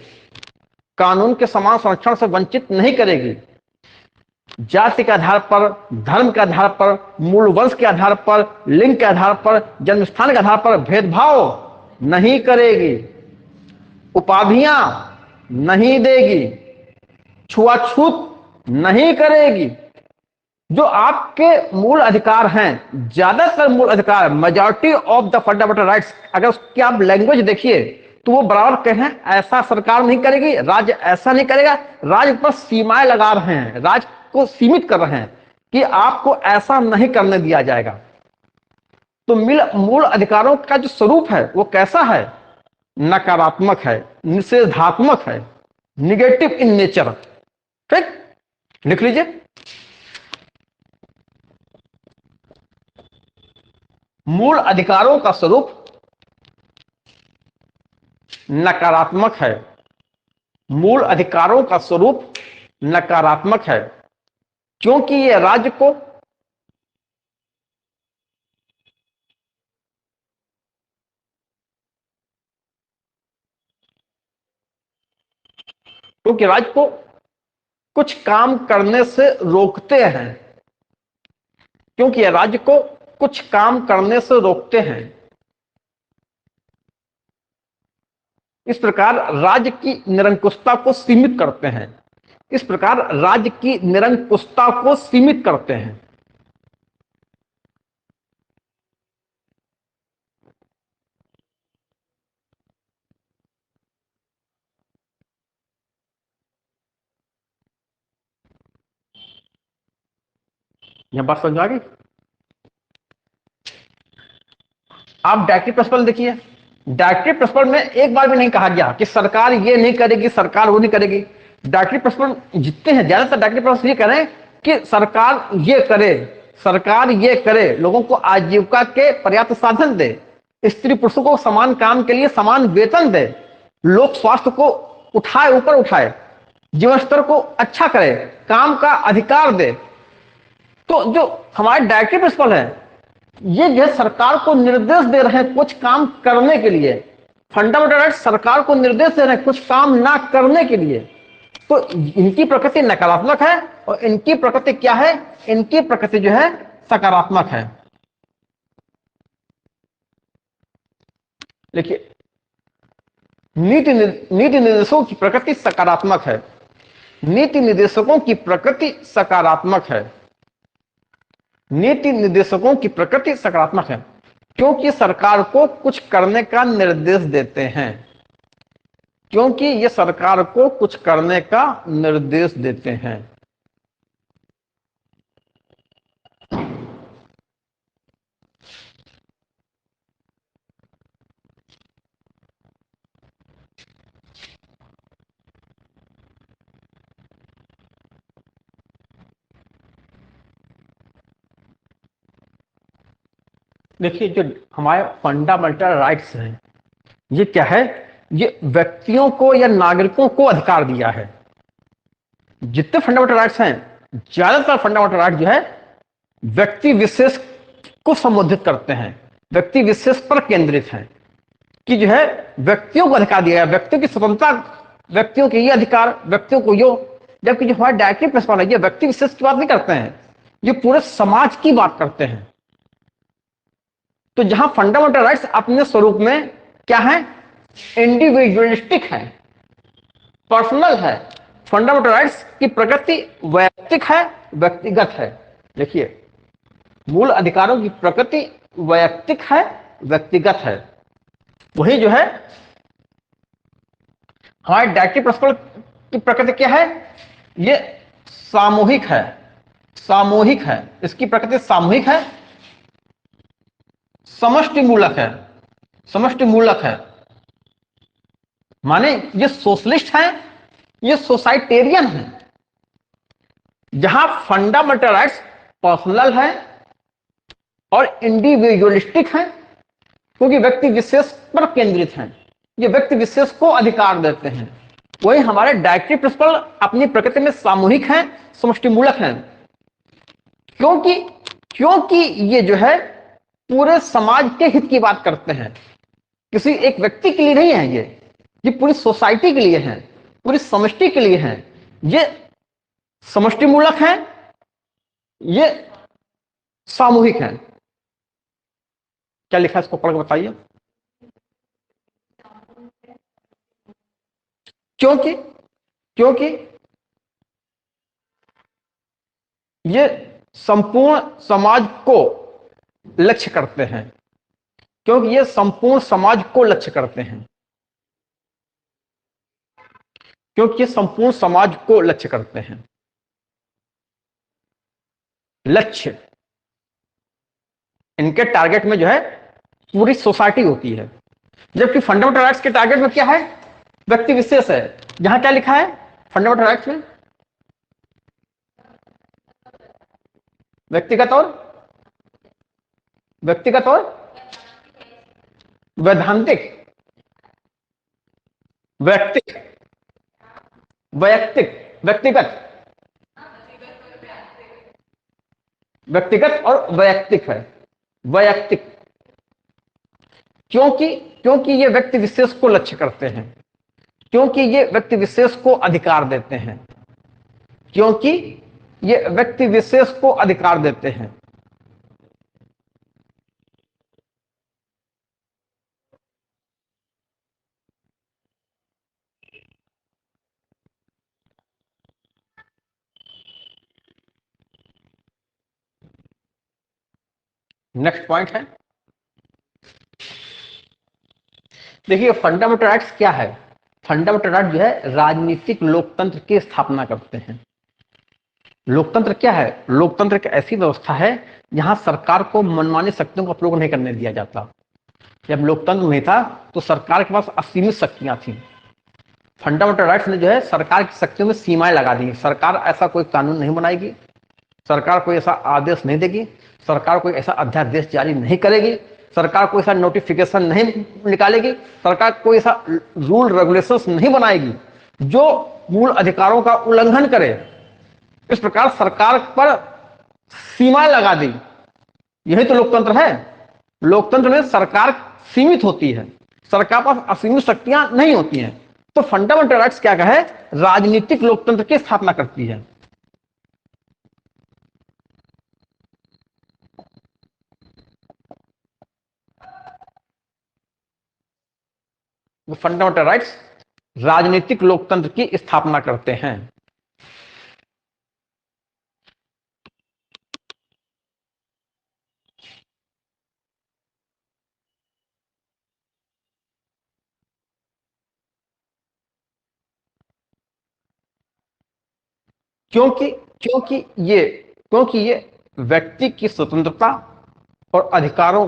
कानून के समान संरक्षण से वंचित नहीं करेगी, जाति के आधार पर, धर्म के आधार पर, मूल वंश के आधार पर, लिंग के आधार पर, जन्म स्थान के आधार पर भेदभाव नहीं करेगी, उपाधियां नहीं देगी, छुआछूत नहीं करेगी। जो आपके मूल अधिकार हैं, ज्यादातर मूल अधिकार, majority of the fundamental rights, अगर उसकी आप लैंग्वेज देखिए तो वो बराबर कहें ऐसा सरकार नहीं करेगी, राज्य ऐसा नहीं करेगा, राज्य पर सीमाएं लगा रहे हैं, राज्य को सीमित कर रहे हैं कि आपको ऐसा नहीं करने दिया जाएगा। तो मूल अधिकारों का जो स्वरूप है वो कैसा है, नकारात्मक है, निषेधात्मक है, निगेटिव इन नेचर। ठीक, लिख लीजिए, मूल अधिकारों का स्वरूप नकारात्मक है, मूल अधिकारों का स्वरूप नकारात्मक है, क्योंकि यह राज्य को कुछ काम करने से रोकते हैं, क्योंकि यह राज्य को कुछ काम करने से रोकते हैं। इस प्रकार राज्य की निरंकुशता को सीमित करते हैं, इस प्रकार राज्य की निरंकुशता को सीमित करते हैं। यह बात समझ आ गई? आप डायरेक्टिव प्रिंसिपल देखिए, डायरेक्टिव प्रिंसिपल में एक बार भी नहीं कहा गया कि सरकार ये नहीं करेगी, सरकार वो नहीं करेगी। डायरेक्टिव प्रिंसिपल जितने हैं, ज्यादातर डायरेक्टिव प्रिंसिपल ये कह रहे हैं कि सरकार ये करे, सरकार ये करे, लोगों को आजीविका के पर्याप्त साधन दे, स्त्री पुरुषों को समान काम के लिए समान वेतन दे, लोक स्वास्थ्य को उठाए, ऊपर उठाए, जीवन स्तर को अच्छा करे, काम का अधिकार दे। तो जो हमारे डायरेक्टिव प्रिंसिपल है, ये जो है सरकार को निर्देश दे रहे हैं कुछ काम करने के लिए। फंडामेंटल राइट सरकार को निर्देश दे रहे हैं कुछ काम ना करने के लिए। तो इनकी प्रकृति नकारात्मक है और इनकी प्रकृति क्या है? इनकी प्रकृति जो है सकारात्मक है। देखिए, नीति निर्देशों की प्रकृति सकारात्मक है। नीति निर्देशकों की प्रकृति सकारात्मक है। नीति निर्देशकों की प्रकृति सकारात्मक है क्योंकि सरकार को कुछ करने का निर्देश देते हैं। क्योंकि ये सरकार को कुछ करने का निर्देश देते हैं। देखिए, जो हमारे फंडामेंटल राइट्स हैं, ये क्या है? ये व्यक्तियों को या नागरिकों को अधिकार दिया है। जितने फंडामेंटल राइट्स हैं, ज्यादातर फंडामेंटल राइट जो है व्यक्ति विशेष को संबोधित करते हैं, व्यक्ति विशेष पर केंद्रित हैं कि जो है व्यक्तियों को अधिकार दिया है, व्यक्तियों की स्वतंत्रता, व्यक्तियों के ये अधिकार, व्यक्तियों को यो। जबकि जो हमारे डायरेक्टिव प्रिंसिपल है, ये व्यक्ति विशेष की बात नहीं करते हैं, ये पूरे समाज की बात करते हैं। तो जहां फंडामेंटल राइट्स अपने स्वरूप में क्या है? इंडिविजुअलिस्टिक है, पर्सनल है। फंडामेंटल राइट्स की प्रकृति वैयक्तिक है, व्यक्तिगत है। देखिए, मूल अधिकारों की प्रकृति वैयक्तिक है, व्यक्तिगत है। वही जो है हमारे डायरेक्टिव प्रिंसिपल की प्रकृति क्या है? ये सामूहिक है, सामूहिक है। इसकी प्रकृति सामूहिक है, समष्टि मूलक है, समष्टि मूलक है। माने ये सोशलिस्ट है, ये सोसाइटेरियन है। जहां फंडामेंटल राइट्स पर्सनल है और इंडिविजुअलिस्टिक है क्योंकि व्यक्ति विशेष पर केंद्रित हैं, ये व्यक्ति विशेष को अधिकार देते हैं। वही हमारे डायरेक्टिव प्रिंसिपल अपनी प्रकृति में सामूहिक है, समष्टि मूलक है। क्योंकि ये जो है पूरे समाज के हित की बात करते हैं, किसी एक व्यक्ति के लिए नहीं है। ये पूरी सोसाइटी के लिए है, पूरी समष्टि के लिए है। ये समष्टि मूलक है, ये सामूहिक है। क्या लिखा है इसको पढ़ के बताइए। क्योंकि ये संपूर्ण समाज को लक्ष्य करते हैं, क्योंकि ये संपूर्ण समाज को लक्ष्य करते हैं, क्योंकि ये संपूर्ण समाज को लक्ष्य करते हैं। लक्ष्य इनके टारगेट में जो है पूरी सोसाइटी होती है, जबकि फंडामेंटल राइट्स के टारगेट में क्या है? व्यक्ति विशेष है। यहां क्या लिखा है फंडामेंटल राइट्स में? व्यक्तिगत और वैधांतिक, व्यक्तिगत और वैयक्तिक है। वैयक्तिक क्योंकि ये व्यक्ति विशेष को लक्ष्य करते हैं, क्योंकि ये व्यक्ति विशेष को अधिकार देते हैं, क्योंकि ये व्यक्ति विशेष को अधिकार देते हैं। नेक्स्ट पॉइंट है, देखिए फंडामेंटल राइट्स क्या है? फंडामेंटल राइट जो है राजनीतिक लोकतंत्र की स्थापना करते हैं। लोकतंत्र क्या है? लोकतंत्र एक ऐसी व्यवस्था है जहां सरकार को मनमानी शक्तियों का प्रयोग नहीं करने दिया जाता। जब लोकतंत्र नहीं था तो सरकार के पास असीमित शक्तियां थी। फंडामेंटल राइट्स ने जो है सरकार की शक्तियों में सीमाएं लगा दी। सरकार ऐसा कोई कानून नहीं बनाएगी, सरकार कोई ऐसा आदेश नहीं देगी, सरकार कोई ऐसा अध्यादेश जारी नहीं करेगी सरकार कोई सा नोटिफिकेशन नहीं निकालेगी, सरकार कोई ऐसा रूल रेगुलेशंस नहीं बनाएगी जो मूल अधिकारों का उल्लंघन करे। इस प्रकार सरकार पर सीमा लगा दी। यही तो लोकतंत्र है। लोकतंत्र में सरकार सीमित होती है, सरकार पास असीमित शक्तियां नहीं होती हैं। तो फंडामेंटल राइट्स क्या कहे, राजनीतिक लोकतंत्र की स्थापना करती है। फंडामेंटल राइट्स राजनीतिक लोकतंत्र की स्थापना करते हैं। क्योंकि क्योंकि ये क्योंकि ये व्यक्ति की स्वतंत्रता और अधिकारों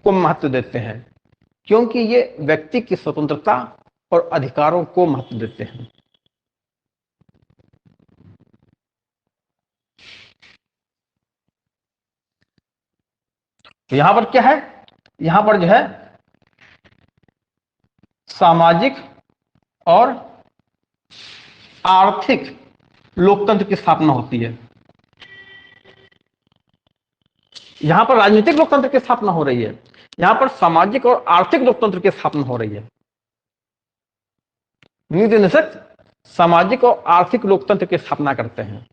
को महत्व देते हैं। क्योंकि ये व्यक्ति की स्वतंत्रता और अधिकारों को महत्व देते हैं। तो यहां पर क्या है, यहां पर जो है सामाजिक और आर्थिक लोकतंत्र की स्थापना होती है। यहां पर राजनीतिक लोकतंत्र की स्थापना हो रही है, यहां पर सामाजिक और आर्थिक लोकतंत्र की स्थापना हो रही है। नीति निषेध सामाजिक और आर्थिक लोकतंत्र की स्थापना करते हैं।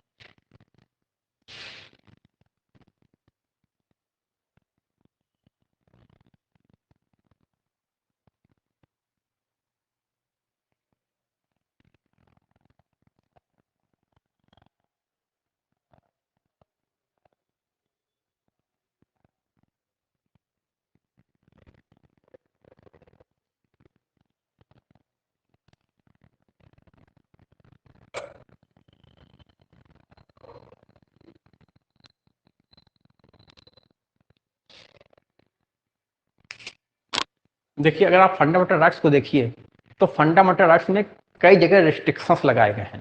देखिए, अगर आप फंडामेंटल राइट्स को देखिए तो फंडामेंटल राइट्स में कई जगह रिस्ट्रिक्शंस लगाए गए हैं।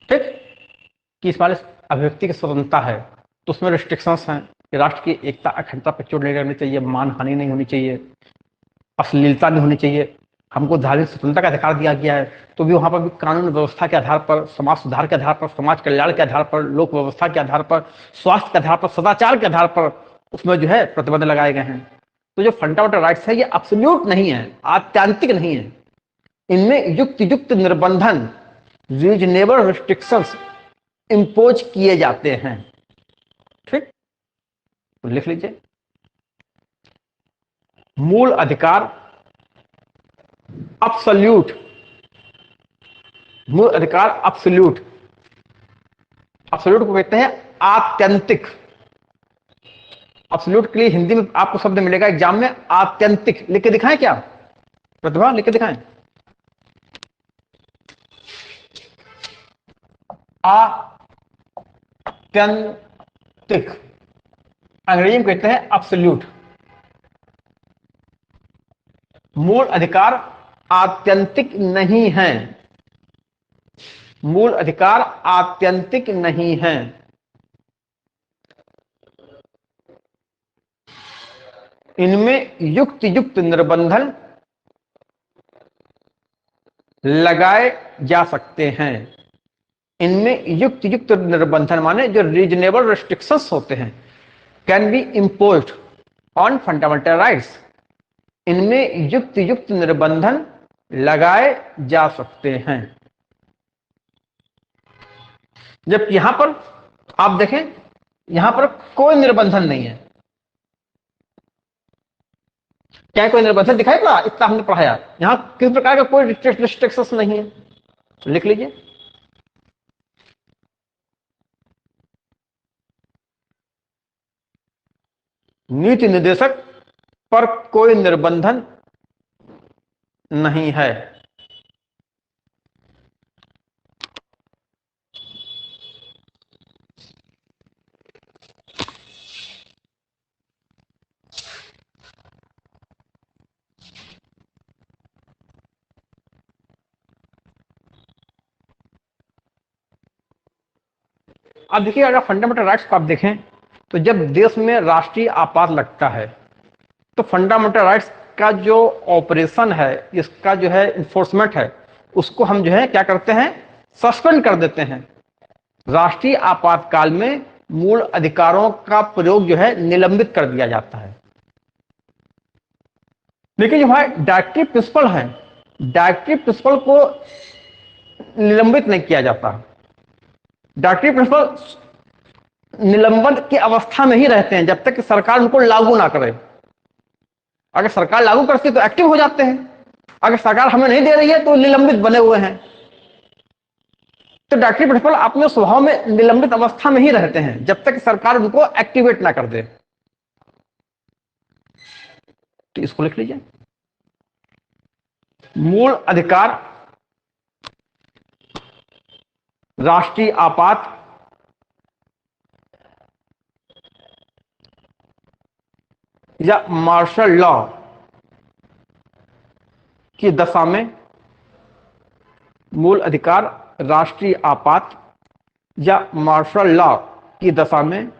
ठीक, कि इस वाले अभिव्यक्ति की स्वतंत्रता है तो उसमें रिस्ट्रिक्शंस हैं कि राष्ट्र की एकता अखंडता पर चोट नहीं लगनी चाहिए, मानहानि नहीं होनी चाहिए, अश्लीलता नहीं होनी चाहिए। हमको धार्मिक स्वतंत्रता का अधिकार दिया गया है, तो भी वहां पर भी कानून व्यवस्था के आधार पर, समाज सुधार के आधार पर, समाज कल्याण के आधार पर, लोक व्यवस्था के आधार पर, स्वास्थ्य के आधार पर, सदाचार के आधार पर उसमें जो है प्रतिबंध लगाए गए हैं। तो जो फंडामेंटल राइट्स है ये एब्सोल्यूट नहीं है, आत्यांतिक नहीं है। इनमें युक्त युक्त निर्बंधन, रीजनेबल रिस्ट्रिक्शंस इंपोज किए जाते हैं। ठीक, तो लिख लीजिए, मूल अधिकार अब्सोल्यूट, मूल अधिकार अब्सोल्यूट, अब्सोल्यूट को कहते हैं आत्यंतिक। अब्सोल्यूट के लिए हिंदी में आपको शब्द मिलेगा एग्जाम में, आत्यंतिक। लिख के दिखाएं क्या प्रतिभा, लिख के दिखाएं। आत्यंतिक अंग्रेजी में कहते हैं अब्सोल्यूट। मूल अधिकार आत्यंतिक नहीं है, मूल अधिकार आत्यंतिक नहीं है। इनमें युक्त युक्त निर्बंधन लगाए जा सकते हैं। इनमें युक्त युक्त निर्बंधन माने जो रीजनेबल रेस्ट्रिक्शंस होते हैं, can be imposed on fundamental rights. इनमें युक्त युक्त निर्बंधन लगाए जा सकते हैं। जबकि यहां पर आप देखें, यहां पर कोई निर्बंधन नहीं है। क्या कोई निर्बंधन दिखाई पड़ा? इतना हमने पढ़ाया, यहां किस प्रकार का कोई रिस्ट्रिक्शंस नहीं है। तो लिख लीजिए, नीति निर्देशक पर कोई निर्बंधन नहीं है। अब देखिए, अगर फंडामेंटल राइट्स को आप देखें तो जब देश में राष्ट्रीय आपात लगता है तो फंडामेंटल राइट्स का जो ऑपरेशन है, इसका जो है इन्फोर्समेंट है, उसको हम जो है क्या करते हैं, सस्पेंड कर देते हैं। राष्ट्रीय आपातकाल में मूल अधिकारों का प्रयोग जो है निलंबित कर दिया जाता है। लेकिन जो हमारे डायरेक्टिव प्रिंसिपल है, डायरेक्टिव प्रिंसिपल को निलंबित नहीं किया जाता। डायरेक्टिव प्रिंसिपल निलंबन की अवस्था में ही रहते हैं जब तक कि सरकार उनको लागू ना करे। अगर सरकार लागू करती है तो एक्टिव हो जाते हैं, अगर सरकार हमें नहीं दे रही है तो निलंबित बने हुए हैं। तो डायरेक्टिव प्रिंसिपल अपने स्वभाव में निलंबित अवस्था में ही रहते हैं जब तक सरकार उनको एक्टिवेट ना कर दे। तो इसको लिख लीजिए, मूल अधिकार राष्ट्रीय आपात या मार्शल लॉ की दशा में, मूल अधिकार राष्ट्रीय आपात या मार्शल लॉ की दशा में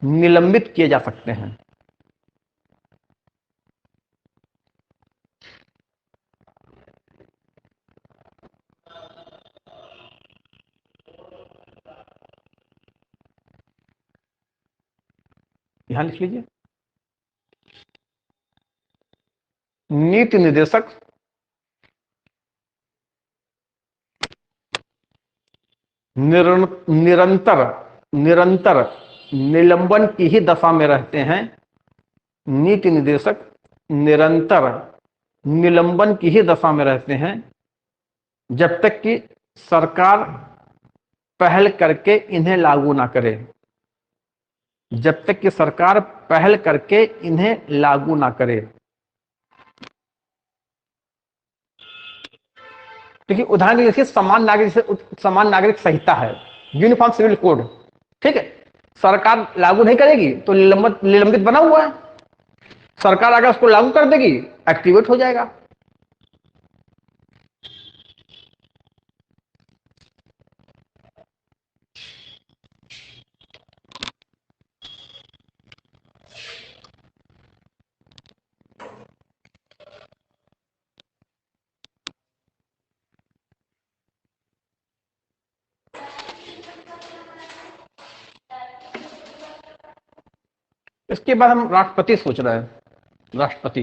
निलंबित किए जा सकते हैं। यहां लिख लीजिए, नीति निर्देशक निरंतर निरंतर निलंबन की ही दशा में रहते हैं। नीति निर्देशक निरंतर निलंबन की ही दशा में रहते हैं जब तक कि सरकार पहल करके इन्हें लागू ना करे। जब तक कि सरकार पहल करके इन्हें लागू ना करे। देखिए उदाहरण के लिए समान नागरिक संहिता है, यूनिफॉर्म सिविल कोड, ठीक है, सरकार लागू नहीं करेगी तो निलंबित बना हुआ है। सरकार अगर उसको लागू कर देगी एक्टिवेट हो जाएगा। इसके बाद हम राष्ट्रपति सोच रहे हैं। राष्ट्रपति,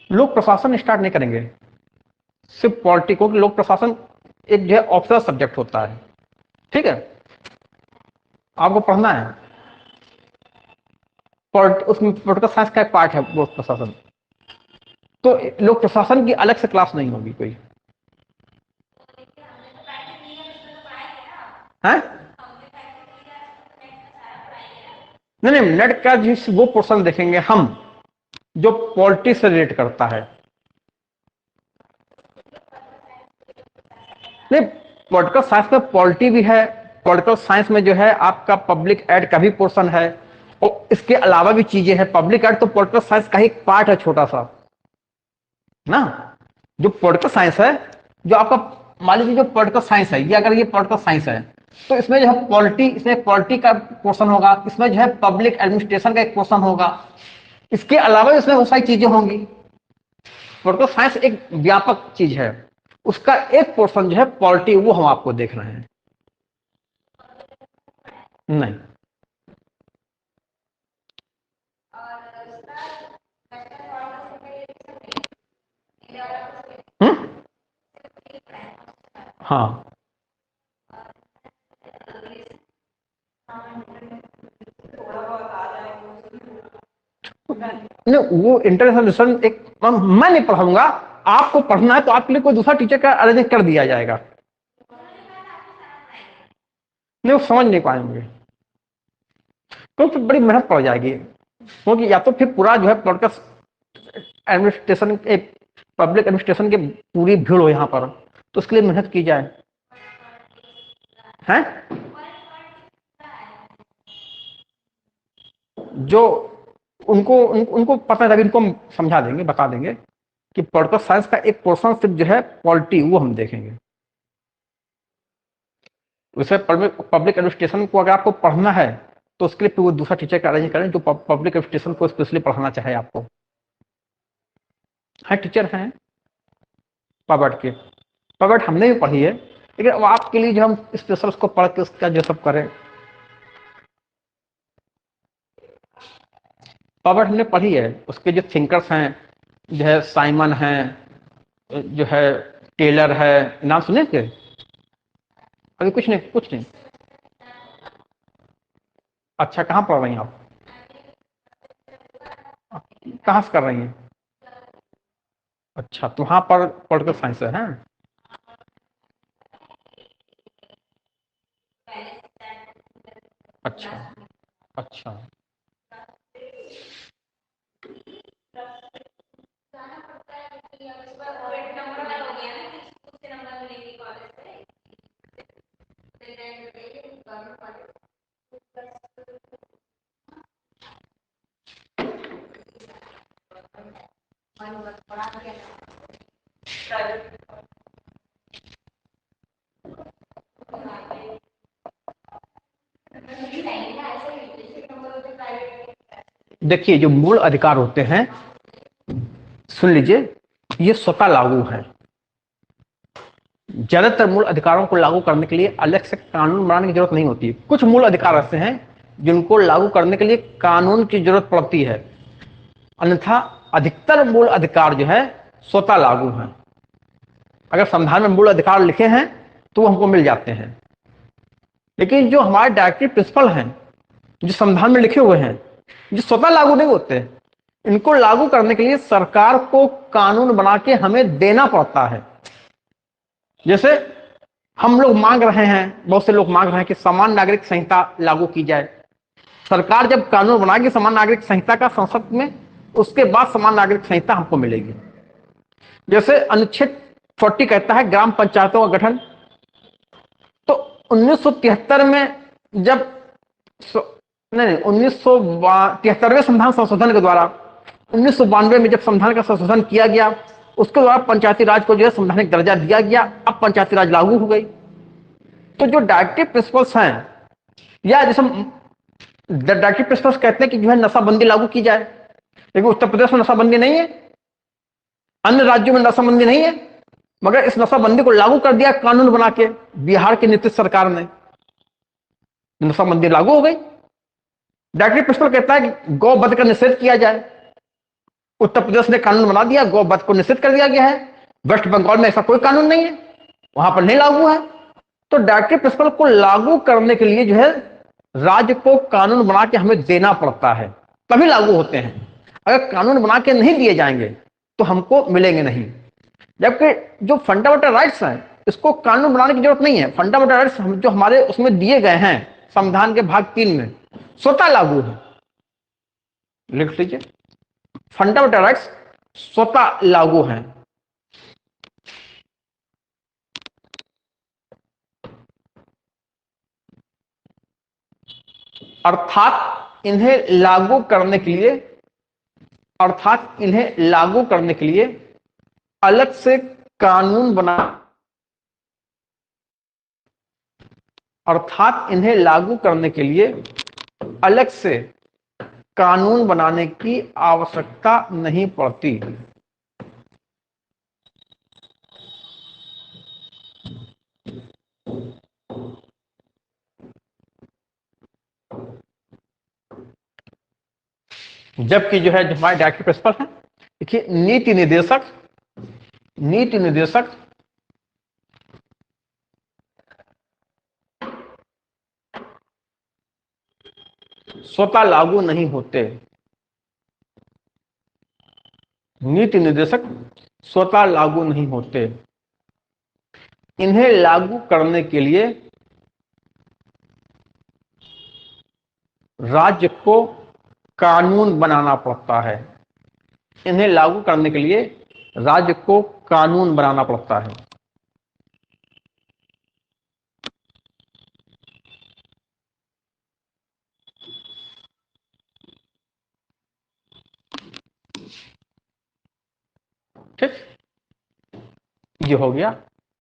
लोक प्रशासन स्टार्ट नहीं करेंगे, सिर्फ पॉलिटिक, क्योंकि लोक प्रशासन एक जो है ऑप्शनल सब्जेक्ट होता है, ठीक है, आपको पढ़ना है। उसमें पॉलिटिकल साइंस का एक पार्ट है लोक प्रशासन, तो लोक प्रशासन की अलग से क्लास नहीं होगी कोई है। नहीं नहीं, नेट का जिस वो पोर्शन देखेंगे हम जो पॉलिटिक्स से रिलेट करता है। नहीं, पॉलिटिकल साइंस में पॉलिटी भी है, पॉलिटिकल साइंस में जो है आपका पब्लिक एड का भी पोर्शन है, और इसके अलावा भी चीजें हैं। पब्लिक एड तो पॉलिटिकल साइंस का ही पार्ट है छोटा सा ना। जो पॉलिटिकल साइंस है, जो आपका मान लीजिए जो पॉलिटिकल साइंस है, ये अगर ये पॉलिटिकल साइंस है तो इसमें जो है पॉलिटी, इसमें पॉलिटी का पोर्शन होगा, इसमें जो है पब्लिक एडमिनिस्ट्रेशन का एक पोर्शन होगा, इसके अलावा इसमें बहुत सारी चीजें होंगी। पॉलिटिकल साइंस एक व्यापक चीज है, उसका एक पोर्शन जो है पॉलिटी, वो हम आपको देख रहे हैं। नहीं, हम्म, हाँ, नहीं वो इंटरनेशनल रिलेशन एक मैं नहीं पढ़ाऊंगा, आपको पढ़ना है तो आपके लिए कोई दूसरा टीचर का अरेंज कर दिया जाएगा। नहीं, वो समझ नहीं पाएंगे क्योंकि बड़ी मेहनत पड़ जाएगी, क्योंकि या तो फिर पूरा जो है पॉलिटिकल एडमिनिस्ट्रेशन, पब्लिक एडमिनिस्ट्रेशन की पूरी भीड़ हो यहाँ पर, तो उसके लिए मेहनत की जाए हैं। जो उनको पता है, तभी इनको हम समझा देंगे, बता देंगे कि पॉलिटिकल साइंस का एक पोर्शन सिर्फ जो है पॉलिटी, वो हम देखेंगे। वैसे पब्लिक एडमिनिस्ट्रेशन को अगर आपको पढ़ना है तो उसके लिए वो दूसरा टीचर का अरेंज करें जो पब्लिक एडमिनिस्ट्रेशन को स्पेशली पढ़ाना चाहे आपको। है टीचर हैं पबट के, पबट हमने भी पढ़ी है, लेकिन अब आपके लिए जो हम स्पेशल उसको पढ़ के उसका जो सब करें। पबट हमने पढ़ी है, उसके जो थिंकर्स हैं जो है साइमन है, जो है टेलर है, नाम सुने थे? अभी कुछ नहीं, कुछ नहीं। अच्छा, कहाँ पढ़ रही हैं आप? कहाँ से कर रही हैं? अच्छा, तो वहाँ पर पॉलिटिकल साइंस है? अच्छा अच्छा। देखिए, जो मूल अधिकार होते हैं, सुन लीजिए, ये स्वतः लागू है। ज्यादातर मूल अधिकारों को लागू करने के लिए अलग से कानून बनाने की जरूरत नहीं होती है। कुछ मूल अधिकार ऐसे हैं जिनको लागू करने के लिए कानून की जरूरत पड़ती है, अन्यथा अधिकतर मूल अधिकार जो है स्वतः लागू हैं। अगर संविधान में मूल अधिकार लिखे हैं तो वो हमको मिल जाते हैं, लेकिन जो हमारे डायरेक्टिव प्रिंसिपल हैं जो संविधान में लिखे हुए हैं, जो स्वतः लागू नहीं होते, इनको लागू करने के लिए सरकार को कानून बना के हमें देना पड़ता है। जैसे हम लोग मांग रहे हैं, बहुत से लोग मांग रहे हैं कि समान नागरिक संहिता लागू की जाए। सरकार जब कानून बनाएगी समान नागरिक संहिता का संसद में, उसके बाद समान नागरिक संहिता हमको मिलेगी। जैसे अनुच्छेद 40 कहता है ग्राम पंचायतों का गठन, तो 1973 में जब नहीं 1973वें संविधान संशोधन के द्वारा 1992 में जब संविधान का संशोधन किया गया, उसके द्वारा पंचायती राज को जो है संवैधानिक दर्जा दिया गया। अब पंचायती राज लागू हो गई। तो जो डायरेक्टिव प्रिंसिपल्स हैं, या जैसे डायरेक्टिव प्रिंसिपल्स कहते हैं कि जो है नशाबंदी लागू की जाए, लेकिन उत्तर प्रदेश में नशाबंदी नहीं है, अन्य राज्यों में नशाबंदी नहीं है, मगर इस नशाबंदी को लागू कर दिया कानून बना के बिहार की नीतीश सरकार ने, नशाबंदी लागू हो गई। डायरेक्टिव प्रिंसिपल कहता है कि गौ वध का निषेध किया जाए, उत्तर प्रदेश ने कानून बना दिया, गौ वध को निषेध कर दिया गया है। वेस्ट बंगाल में ऐसा कोई कानून नहीं है, वहां पर नहीं लागू है। तो डायरेक्टिव प्रिंसिपल को लागू करने के लिए जो है राज्य को कानून बना के हमें देना पड़ता है, तभी लागू होते हैं। अगर कानून बना के नहीं दिए जाएंगे तो हमको मिलेंगे नहीं। जबकि जो फंडामेंटल राइट्स हैं, इसको कानून बनाने की जरूरत नहीं है। फंडामेंटल राइट्स जो हमारे उसमें दिए गए हैं संविधान के भाग 3 में, स्वतः लागू है। लिख लीजिए, फंडामेंटल राइट्स स्वतः लागू हैं। अर्थात इन्हें लागू करने के लिए अलग से कानून बना अर्थात इन्हें लागू करने के लिए अलग से कानून बनाने की आवश्यकता नहीं पड़ती। जबकि जो है जो हमारे डायरेक्टिव प्रिंसिपल हैं, देखिए, नीति निदेशक स्वतः लागू नहीं होते। नीति निर्देशक स्वतः लागू नहीं होते, इन्हें लागू करने के लिए राज्य को कानून बनाना पड़ता है। इन्हें लागू करने के लिए राज्य को कानून बनाना पड़ता है। ठीक, ये हो गया।